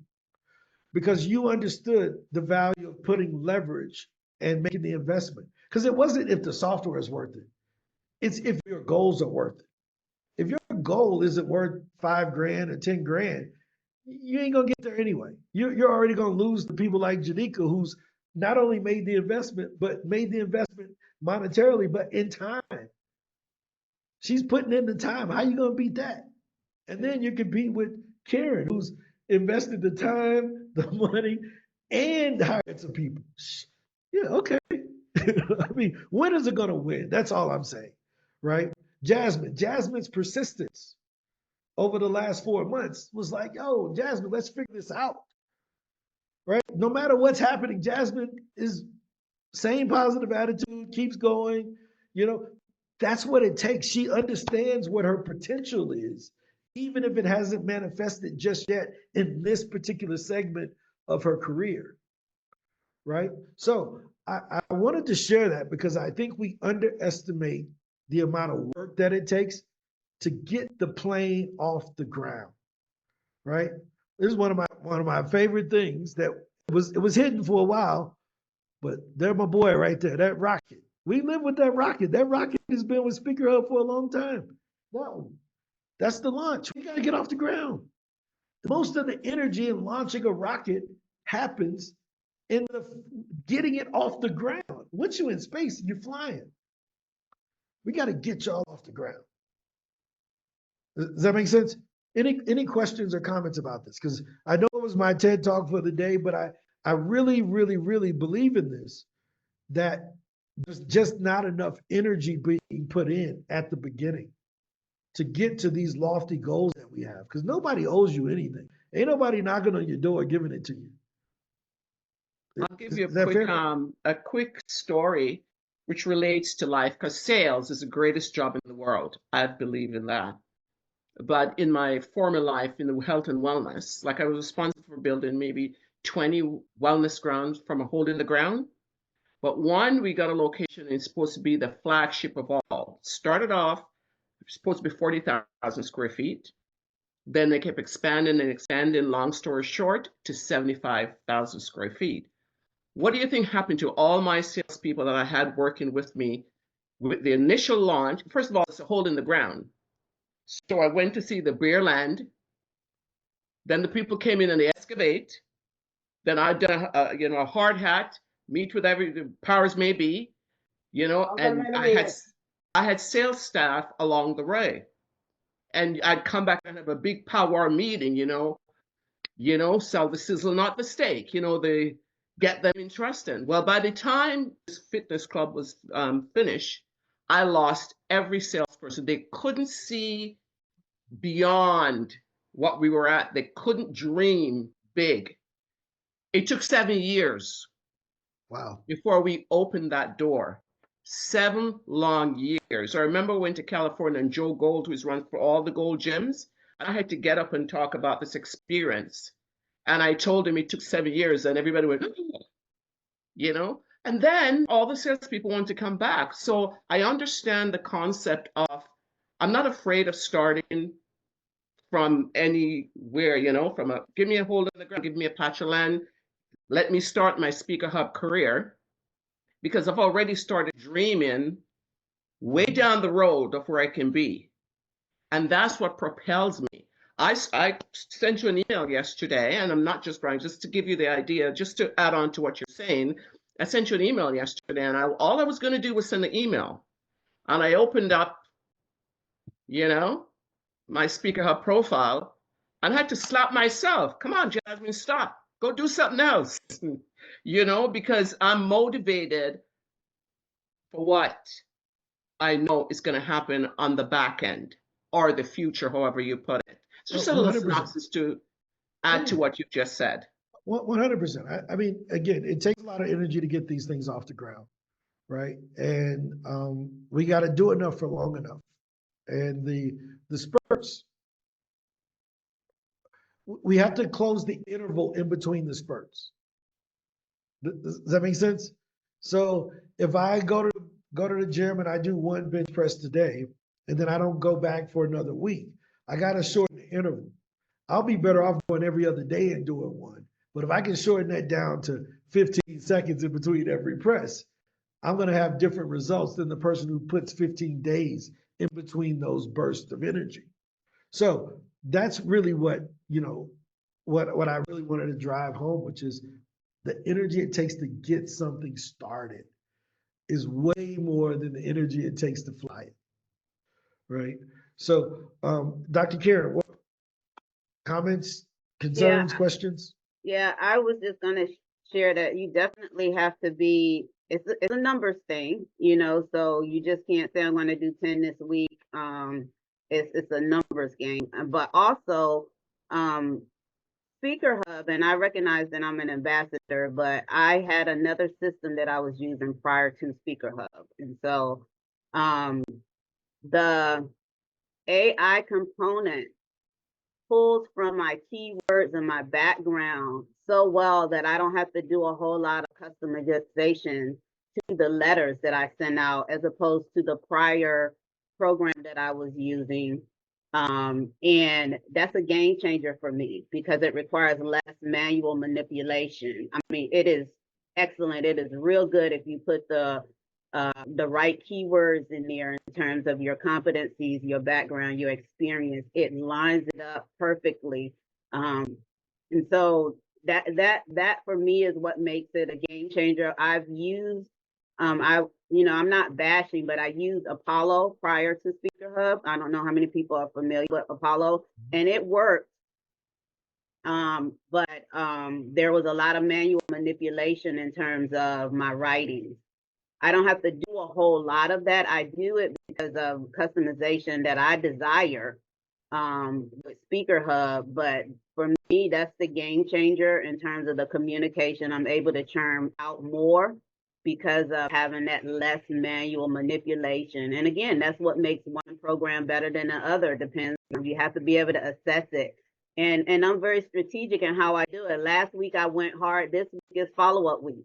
Because you understood the value of putting leverage and making the investment. Because it wasn't if the software is worth it. It's if your goals are worth it. If your goal isn't worth $5 grand or 10 grand, you ain't gonna get there anyway. You're already gonna lose to people like Janika, who's not only made the investment, but made the investment monetarily, but in time. She's putting in the time. How you gonna beat that? And then you compete with Karen, who's invested the time, the money, and hired some people. Yeah, okay. I mean, when is it gonna win? That's all I'm saying, right? Jasmine's persistence over the last 4 months was like, yo, Jasmine, let's figure this out, right? No matter what's happening, Jasmine is same positive attitude, keeps going, you know, that's what it takes. She understands what her potential is, even if it hasn't manifested just yet in this particular segment of her career, right? So I wanted to share that because I think we underestimate the amount of work that it takes to get the plane off the ground, right? This is one of my favorite things that it was hidden for a while, but there's my boy right there, that rocket. We live with that rocket. That rocket has been with Speaker Hub for a long time. No, that's the launch. We got to get off the ground. Most of the energy in launching a rocket happens in the getting it off the ground. Once you're in space, you're flying. We got to get y'all off the ground. Does that make sense? Any questions or comments about this? Because I know it was my TED Talk for the day, but I really, really, really believe in this, that there's just not enough energy being put in at the beginning to get to these lofty goals that we have. Because nobody owes you anything. Ain't nobody knocking on your door giving it to you. I'll give you a quick story which relates to life, because sales is the greatest job in the world. I believe in that. But in my former life in the health and wellness, like I was responsible for building maybe 20 wellness grounds from a hole in the ground. But one, we got a location and it's supposed to be the flagship of all. Started off, it's supposed to be 40,000 square feet. Then they kept expanding and expanding, long story short, to 75,000 square feet. What do you think happened to all my salespeople that I had working with me with the initial launch? First of all, it's a hole in the ground. So I went to see the bare land. Then the people came in and they excavate. Then I done a hard hat, meet with every powers may be, and I had sales staff along the way. And I'd come back and have a big power meeting, sell the sizzle, not the steak, they get them interested. Well, by the time this fitness club was finished, I lost every salesperson. They couldn't see beyond what we were at. They couldn't dream big. It took 7 years. Wow. Before we opened that door. 7 long years. I remember I went to California and Joe Gold, who's run for all the gold gyms, and I had to get up and talk about this experience. And I told him it took 7 years, and everybody went, and then all the salespeople wanted to come back. So I understand the concept of, I'm not afraid of starting from anywhere, give me a hole in the ground, give me a patch of land, let me start my Speaker Hub career, because I've already started dreaming way down the road of where I can be. And that's what propels me. I sent you an email yesterday, and I'm not just writing, just to give you the idea, just to add on to what you're saying. I sent you an email yesterday, and all I was going to do was send an email. And I opened up, my Speaker Hub profile, and I had to slap myself. Come on, Jasmine, stop. Go do something else. Because I'm motivated for what I know is going to happen on the back end or the future, however you put it. So just a little synopsis to add to what you just said. 100%. I mean, again, it takes a lot of energy to get these things off the ground, right? And we got to do enough for long enough. And the spurts, we have to close the interval in between the spurts. Does that make sense? So if I go to the gym and I do 1 bench press today, and then I don't go back for another week, I got to shorten the interval. I'll be better off going every other day and doing 1. But if I can shorten that down to 15 seconds in between every press, I'm going to have different results than the person who puts 15 days in between those bursts of energy. So that's really what I really wanted to drive home, which is the energy it takes to get something started is way more than the energy it takes to fly it, right? So, Dr. Karen, what comments, concerns, questions? Yeah, I was just going to share that you definitely have to be, it's a numbers thing, so you just can't say I'm going to do 10 this week. It's a numbers game, but also Speaker Hub, and I recognize that I'm an ambassador, but I had another system that I was using prior to Speaker Hub. And so the AI component pulls from my keywords and my background so well that I don't have to do a whole lot of customization to the letters that I send out, as opposed to the prior program that I was using. And that's a game changer for me because it requires less manual manipulation. I mean, it is excellent. It is real good if you put the right keywords in there in terms of your competencies, your background, your experience. It lines it up perfectly. And so that for me is what makes it a game changer. I've used I'm not bashing, but I used Apollo prior to Speaker Hub. I don't know how many people are familiar with Apollo, and it worked. But there was a lot of manual manipulation in terms of my writings. I don't have to do a whole lot of that. I do it because of customization that I desire with Speaker Hub. But for me, that's the game changer in terms of the communication. I'm able to churn out more because of having that less manual manipulation. And again, that's what makes one program better than the other. Depends. You have to be able to assess it. And I'm very strategic in how I do it. Last week I went hard. This week is follow-up week.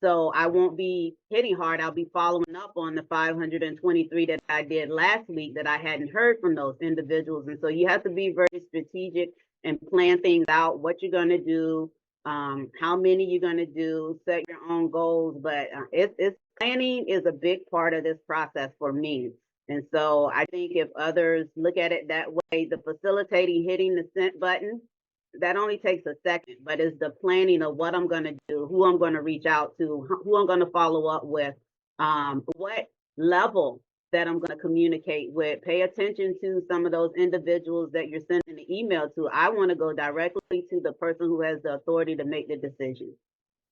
So I won't be hitting hard. I'll be following up on the 523 that I did last week that I hadn't heard from those individuals. And so you have to be very strategic and plan things out, what you're going to do, how many you're going to do, set your own goals. But it's planning is a big part of this process for me. And so I think if others look at it that way, the facilitating, hitting the sent button, that only takes a second, but it's the planning of what I'm going to do, who I'm going to reach out to, who I'm going to follow up with, what level that I'm going to communicate with. Pay attention to some of those individuals that you're sending the email to. I want to go directly to the person who has the authority to make the decision.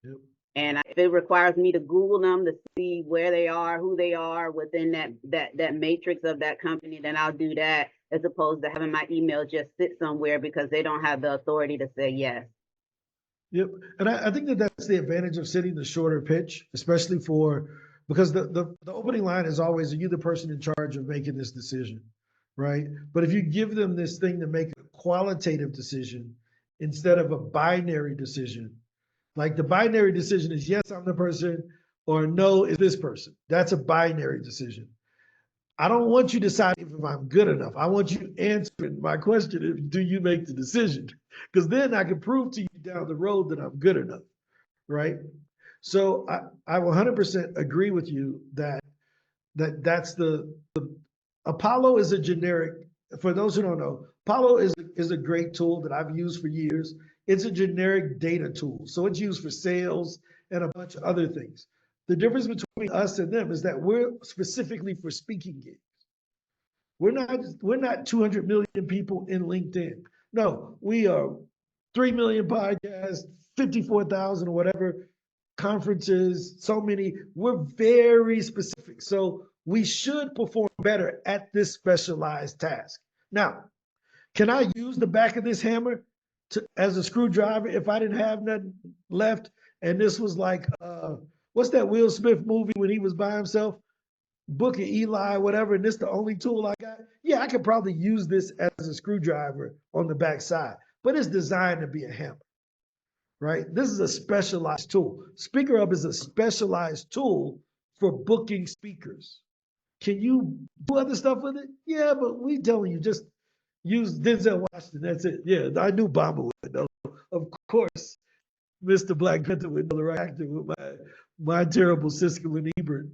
Yep. And if it requires me to Google them to see where they are, who they are within that matrix of that company, then I'll do that, as opposed to having my email just sit somewhere because they don't have the authority to say yes. Yep. And I think that that's the advantage of sitting the shorter pitch, especially because the opening line is always, are you the person in charge of making this decision, right? But if you give them this thing to make a qualitative decision instead of a binary decision, like the binary decision is yes, I'm the person, or no, it's this person. That's a binary decision. I don't want you deciding if I'm good enough. I want you answering my question of, do you make the decision? Because then I can prove to you down the road that I'm good enough, right? So I 100% agree with you that's the Apollo is a generic, for those who don't know, Apollo is a great tool that I've used for years. It's a generic data tool. So it's used for sales and a bunch of other things. The difference between us and them is that we're specifically for speaking gigs. We're not 200 million people in LinkedIn. No, we are 3 million podcasts, 54,000 or whatever conferences, so many. We're very specific. So we should perform better at this specialized task. Now, can I use the back of this hammer as a screwdriver if I didn't have nothing left? And this was like, what's that Will Smith movie when he was by himself? Book of Eli, whatever, and this the only tool I got? Yeah, I could probably use this as a screwdriver on the back side, but it's designed to be a hammer, right? This is a specialized tool. SpeakerHub is a specialized tool for booking speakers. Can you do other stuff with it? Yeah, but we telling you just use Denzel Washington. That's it. Yeah, I knew Obama would know. Of course, Mr. Black Panther would know the right actor with my terrible Siskel and Ebert.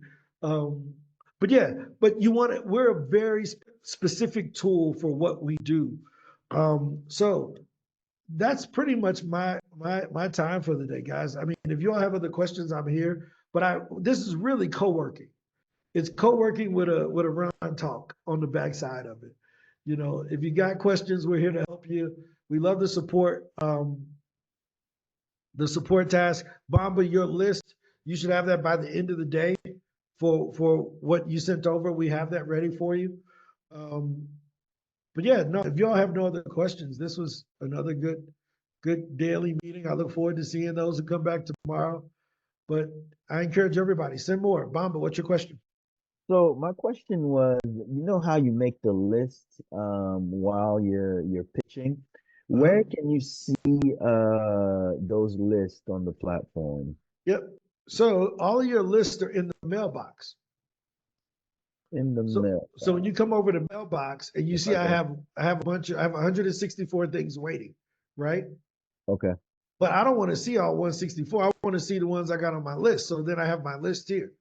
But yeah, but we're a very specific tool for what we do. So that's pretty much my time for the day, guys. I mean, if you all have other questions, I'm here. But this is really co-working. It's co-working with a Ron talk on the backside of it. You know, if you got questions, we're here to help you. We love the support. The support task, Bamba, your list, you should have that by the end of the day for what you sent over. We have that ready for you. But yeah, no, if y'all have no other questions, this was another good daily meeting. I look forward to seeing those who come back tomorrow. But I encourage everybody, send more. Bamba, what's your question? So my question was, you know how you make the list while you're pitching? Where can you see those lists on the platform? Yep. So all of your lists are in the mailbox. In the mail. So when you come over to mailbox and you see I have 164 things waiting, right? Okay. But I don't want to see all 164. I want to see the ones I got on my list. So then I have my list here.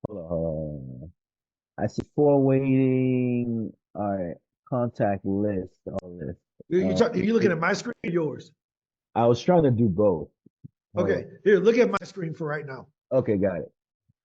Hold on. I see 4 waiting. All right. Contact list. All this. Are you looking at my screen or yours? I was trying to do both. Okay. Here, look at my screen for right now. Okay, got it.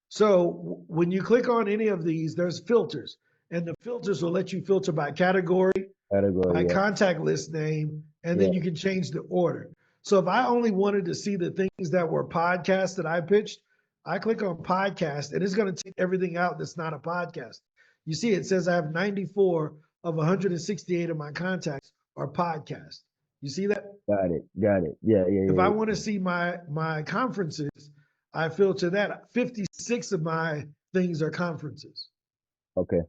So when you click on any of these, there's filters. And the filters will let you filter by category, by contact list name, and then you can change the order. So if I only wanted to see the things that were podcasts that I pitched, I click on podcast and it's going to take everything out that's not a podcast. You see, it says I have 94 of 168 of my contacts are podcasts. You see that? Got it. Yeah. If I want to see my conferences, I filter that. 56 of my things are conferences. Okay.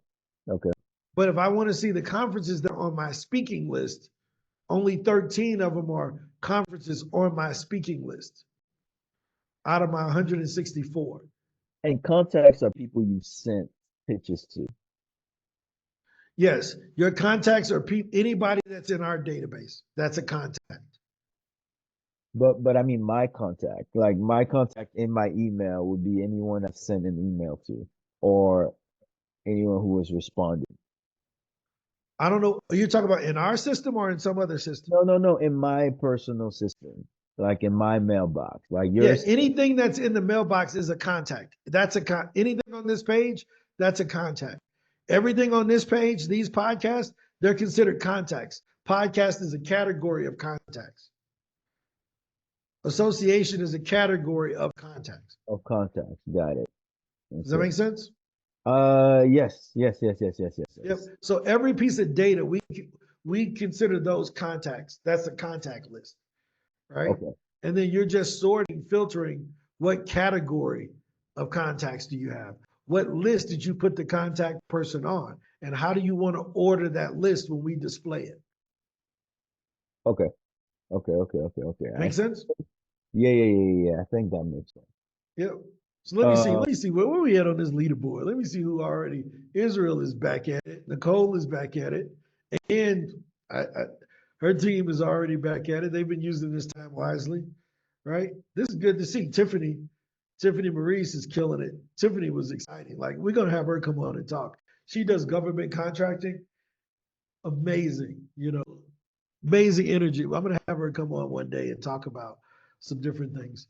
But if I want to see the conferences that are on my speaking list, only 13 of them are conferences on my speaking list. out of my 164. And contacts are people you sent pitches to. Yes, your contacts are anybody that's in our database. That's a contact. But I mean my contact, like my contact in my email would be anyone I sent an email to or anyone who has responded. I don't know. Are you talking about in our system or in some other system? No, in my personal system, like in my mailbox, like Yeah, yours. anything that's in the mailbox is a contact. That's anything on this page, that's a contact. Everything on this page, these podcasts, they're considered contacts. Podcast is a category of contacts. Association is a category of contacts. Of contacts, got it. Does that make sense? Yes. Yep. So every piece of data, we consider those contacts. That's a contact list, right? Okay. And then you're just sorting, filtering what category of contacts do you have? What list did you put the contact person on? And how do you want to order that list when we display it? Okay. Make sense? Yeah. I think that makes sense. Yep. So let me see where we at on this leaderboard. Let me see who already. Israel is back at it. Nicole is back at it, and her team is already back at it. They've been using this time wisely, right? This is good to see. Tiffany Maurice is killing it. Tiffany was exciting. Like, we're gonna have her come on and talk. She does government contracting. Amazing, amazing energy. I'm gonna have her come on one day and talk about some different things.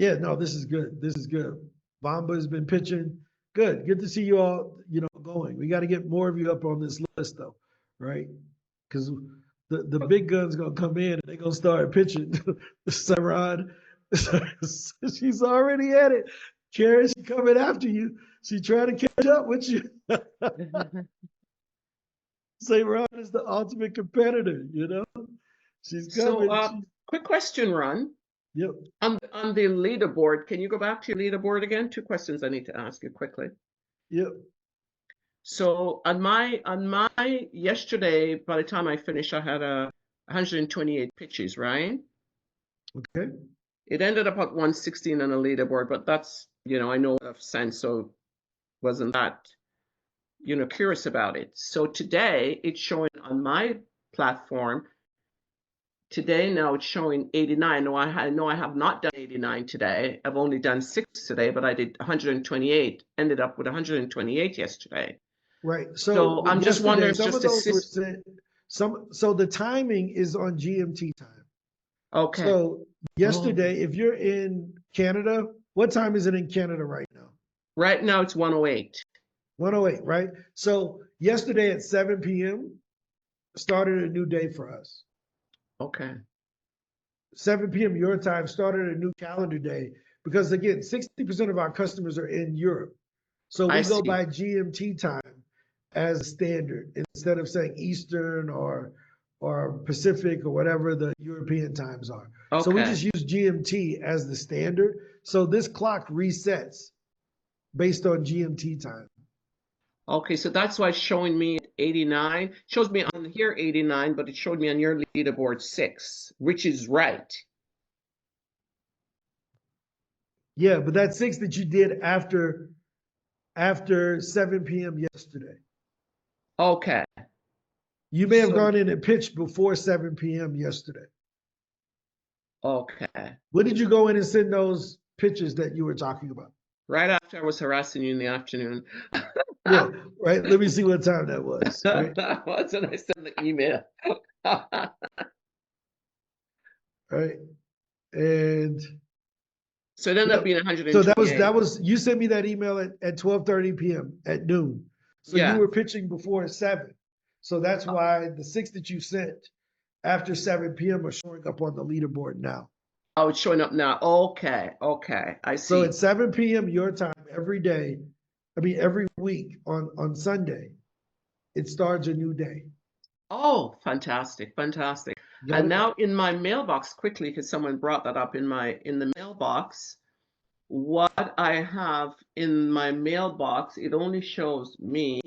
Yeah, no, this is good. This is good. Bamba has been pitching. Good. Good to see you all, going. We got to get more of you up on this list, though, right? Because the big gun's going to come in and they're going to start pitching. Saran, she's already at it. Karen, she's coming after you. She's trying to catch up with you. Saran is the ultimate competitor, She's coming. So, quick question, Ron. Yep. On the leaderboard, can you go back to your leaderboard again? 2 questions I need to ask you quickly. Yep. So on my yesterday, by the time I finished, I had 128 pitches, right? Okay. It ended up at 116 on the leaderboard, but that's, I know of sense, so wasn't that, curious about it. So today it's showing on my platform. Today now it's showing 89. No, I know I have not done 89 today. I've only done 6 today, but I did 128. Ended up with 128 yesterday. Right. So I'm just wondering, some of those were sent. So the timing is on GMT time. Okay. So yesterday, if you're in Canada, what time is it in Canada right now? Right now it's 108. 108, right? So yesterday at 7 p.m. started a new day for us. Okay. 7 p.m. your time started a new calendar day because, again, 60% of our customers are in Europe. So we go by GMT time as standard instead of saying Eastern or Pacific or whatever the European times are. Okay. So we just use GMT as the standard. So this clock resets based on GMT time. Okay, so that's why it's showing me 89. It shows me on here 89, but it showed me on your leaderboard 6, which is right. Yeah, but that's 6 that you did after 7 p.m. yesterday. Okay. You may have gone in and pitched before 7 p.m. yesterday. Okay. When did you go in and send those pitches that you were talking about? Right after I was harassing you in the afternoon. Yeah, right. Let me see what time that was. Right? That was when I sent the email. Right. And so it ended up being 128. So that was you sent me that email at 12:30 p.m. at noon. So you were pitching before 7. So that's why the 6 that you sent after 7 p.m. are showing up on the leaderboard now. Oh, it's showing up now. Okay. I see. So at 7 p.m. your time every day, every week on Sunday, it starts a new day. Oh, fantastic. And now in my mailbox, quickly, because someone brought that up in the mailbox, what I have in my mailbox, it only shows me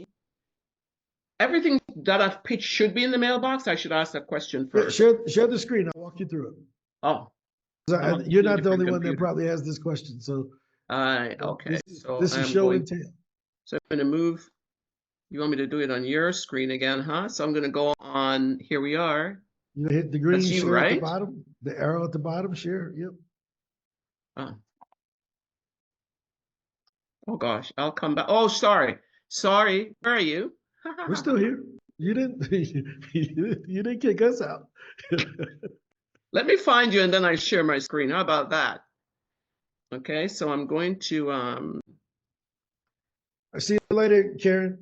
everything that I've pitched should be in the mailbox. I should ask that question first. Share the screen. I'll walk you through it. Oh, You're not the only one that probably has this question. So, okay. This is show and tell. So I'm going to move. You want me to do it on your screen again, huh? So I'm going to go on. Here we are. You hit the green That's you, share right? at the bottom, the arrow at the bottom, share. Yep. Oh gosh, I'll come back. Oh, sorry. Sorry. Where are you? We're still here. You didn't you didn't kick us out. Let me find you and then I share my screen. How about that? Okay, so I'm going to See you later, Karen.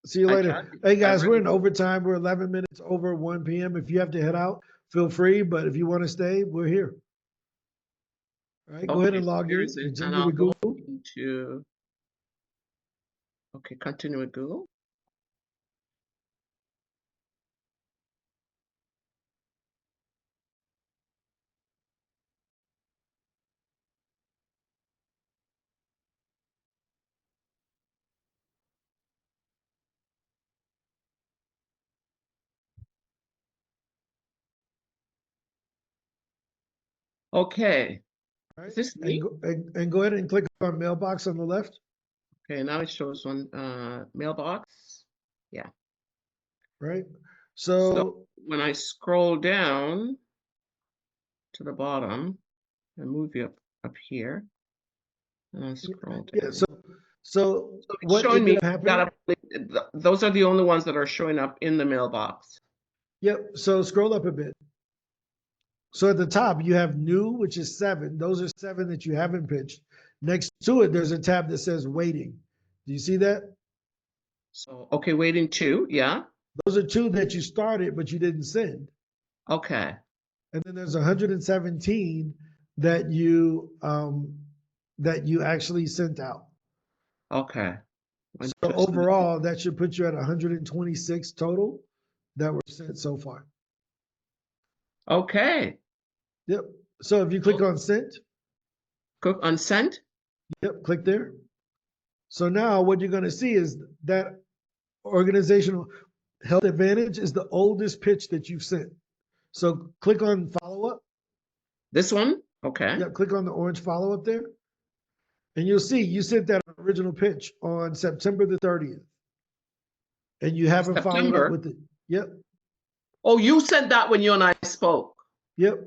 See you later. Hey guys, we're in overtime. We're 11 minutes over 1 p.m. If you have to head out, feel free. But if you want to stay, we're here. All right, go ahead and log in. Continue with Google. Okay, continue with Google. Okay. Right. Is this me? And go ahead and click on mailbox on the left. Okay, now it shows one mailbox. Yeah. Right. So when I scroll down to the bottom and move you up here, and I scroll down. Yeah. So what showing me happening? That those are the only ones that are showing up in the mailbox. Yep. So scroll up a bit. So at the top, you have new, which is 7. Those are 7 that you haven't pitched. Next to it, there's a tab that says waiting. Do you see that? So, okay, waiting 2, yeah. Those are 2 that you started, but you didn't send. Okay. And then there's 117 that you actually sent out. Okay. So overall, that should put you at 126 total that were sent so far. Okay. Yep. So if you click on sent. Click on sent? Yep, click there. So now what you're going to see is that organizational health advantage is the oldest pitch that you've sent. So click on follow up. This one? Okay. Yep, click on the orange follow up there. And you'll see you sent that original pitch on September the 30th. And you haven't followed up with it. Yep. Oh, you sent that when you and I spoke. Yep.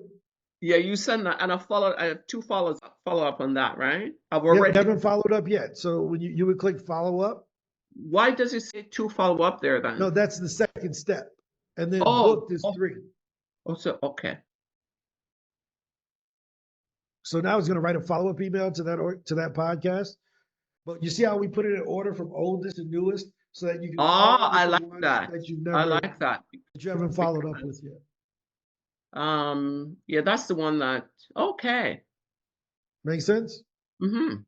Yeah, you sent that, and I have 2 follow up on that, right? I've already haven't followed up yet. So when you would click follow up. Why does it say 2 follow up there then? No, that's the second step. And then booked is 3. Oh, so okay. So now it's going to write a follow up email to that podcast. But you see how we put it in order from oldest to newest, so that you can. I like that. I like that. That you haven't followed up with yet. Yeah, that's the one that. Okay. Makes sense. Mm-hmm.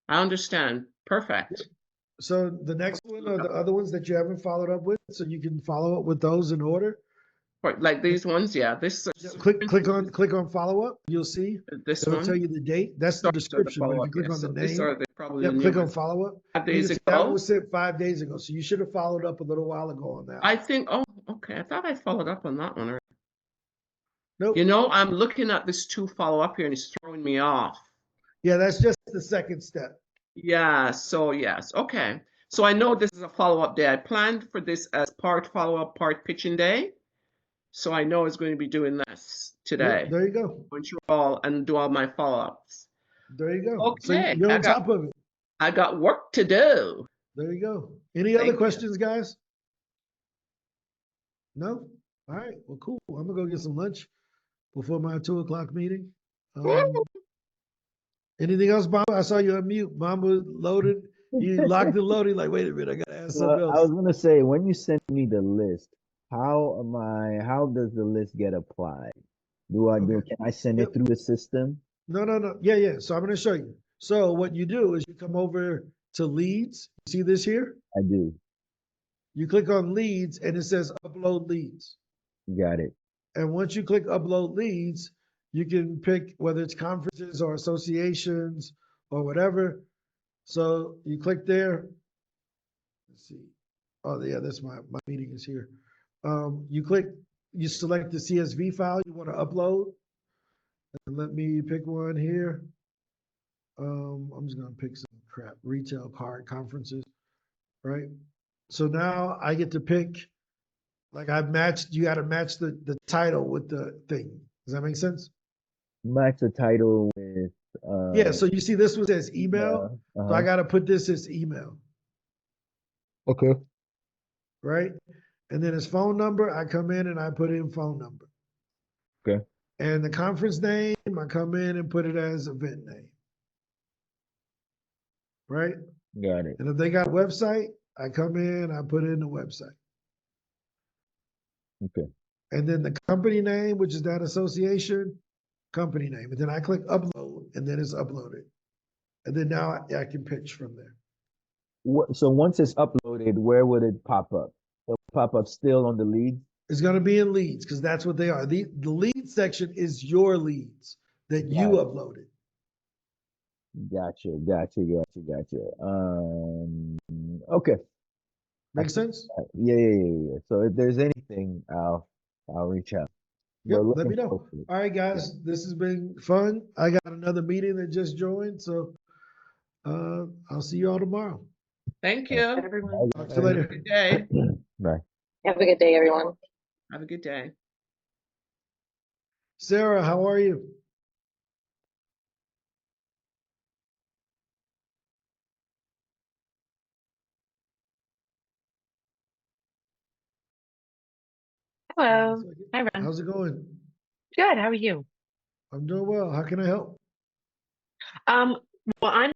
I understand. Perfect. So the next one are the other ones that you haven't followed up with, so you can follow up with those in order. Right, like these ones, yeah. This click on follow up. You'll see. It'll tell you the date. That's the description. But if you click on the name, click on follow up. 5 days ago. That was sent 5 days ago, so you should have followed up a little while ago on that. I think. Oh, okay. I thought I followed up on that one. Nope. You know, I'm looking at this 2 follow up here, and it's throwing me off. Yeah, that's just the second step. Yeah. So yes. Okay. So I know this is a follow up day. I planned for this as part follow up, part pitching day. So I know it's going to be doing this today. Yep, there you go. Going through all and do all my follow-ups. There you go. Okay. So you're on top of it. I got work to do. There you go. Any other questions, guys? No? All right. Well, cool. I'm going to go get some lunch before my 2 o'clock meeting. Anything else, Bob? I saw you unmute. Mamba loaded. You locked and loaded. Like, wait a minute. I got to ask something else. I was going to say, when you send me the list, how does the list get applied? Can I send it through the system? No. Yeah. So I'm going to show you. So what you do is you come over to leads. See this here? I do. You click on leads and it says upload leads. Got it. And once you click upload leads, you can pick whether it's conferences or associations or whatever. So you click there. Let's see. Oh yeah, that's my meeting is here. You select the CSV file you want to upload, And let me pick one here. I'm just gonna pick some crap. Retail card conferences, right? So now I get to pick, like I've matched, you gotta match the title with the thing. Does that make sense? Match the title with Yeah, so you see this one says email. So I gotta put this as email, Okay. right? And then his phone number, I come in and I put in phone number. Okay. And the conference name, I come in and put it as event name. Right? Got it. And if they got a website, I come in, I put in the website. Okay. And then the company name, which is that association, company name. And then I click upload, and then it's uploaded. And then now I can pitch from there. So once it's uploaded, where would it pop up? It'll pop up still on the leads? It's going to be in leads because that's what they are. The lead section is your leads that you uploaded. Gotcha. Okay. Make sense? Yeah. So if there's anything, I'll reach out. Yep, let me know. All right, guys, this has been fun. I got another meeting that just joined, so I'll see you all tomorrow. Thank you. Everyone. Talk to you later. Good day. Bye. Have a good day, everyone. Have a good day. Sarah, how are you? Hello. Hi, Ron. How's it going? Good. How are you? I'm doing well. How can I help? Um, well, I'm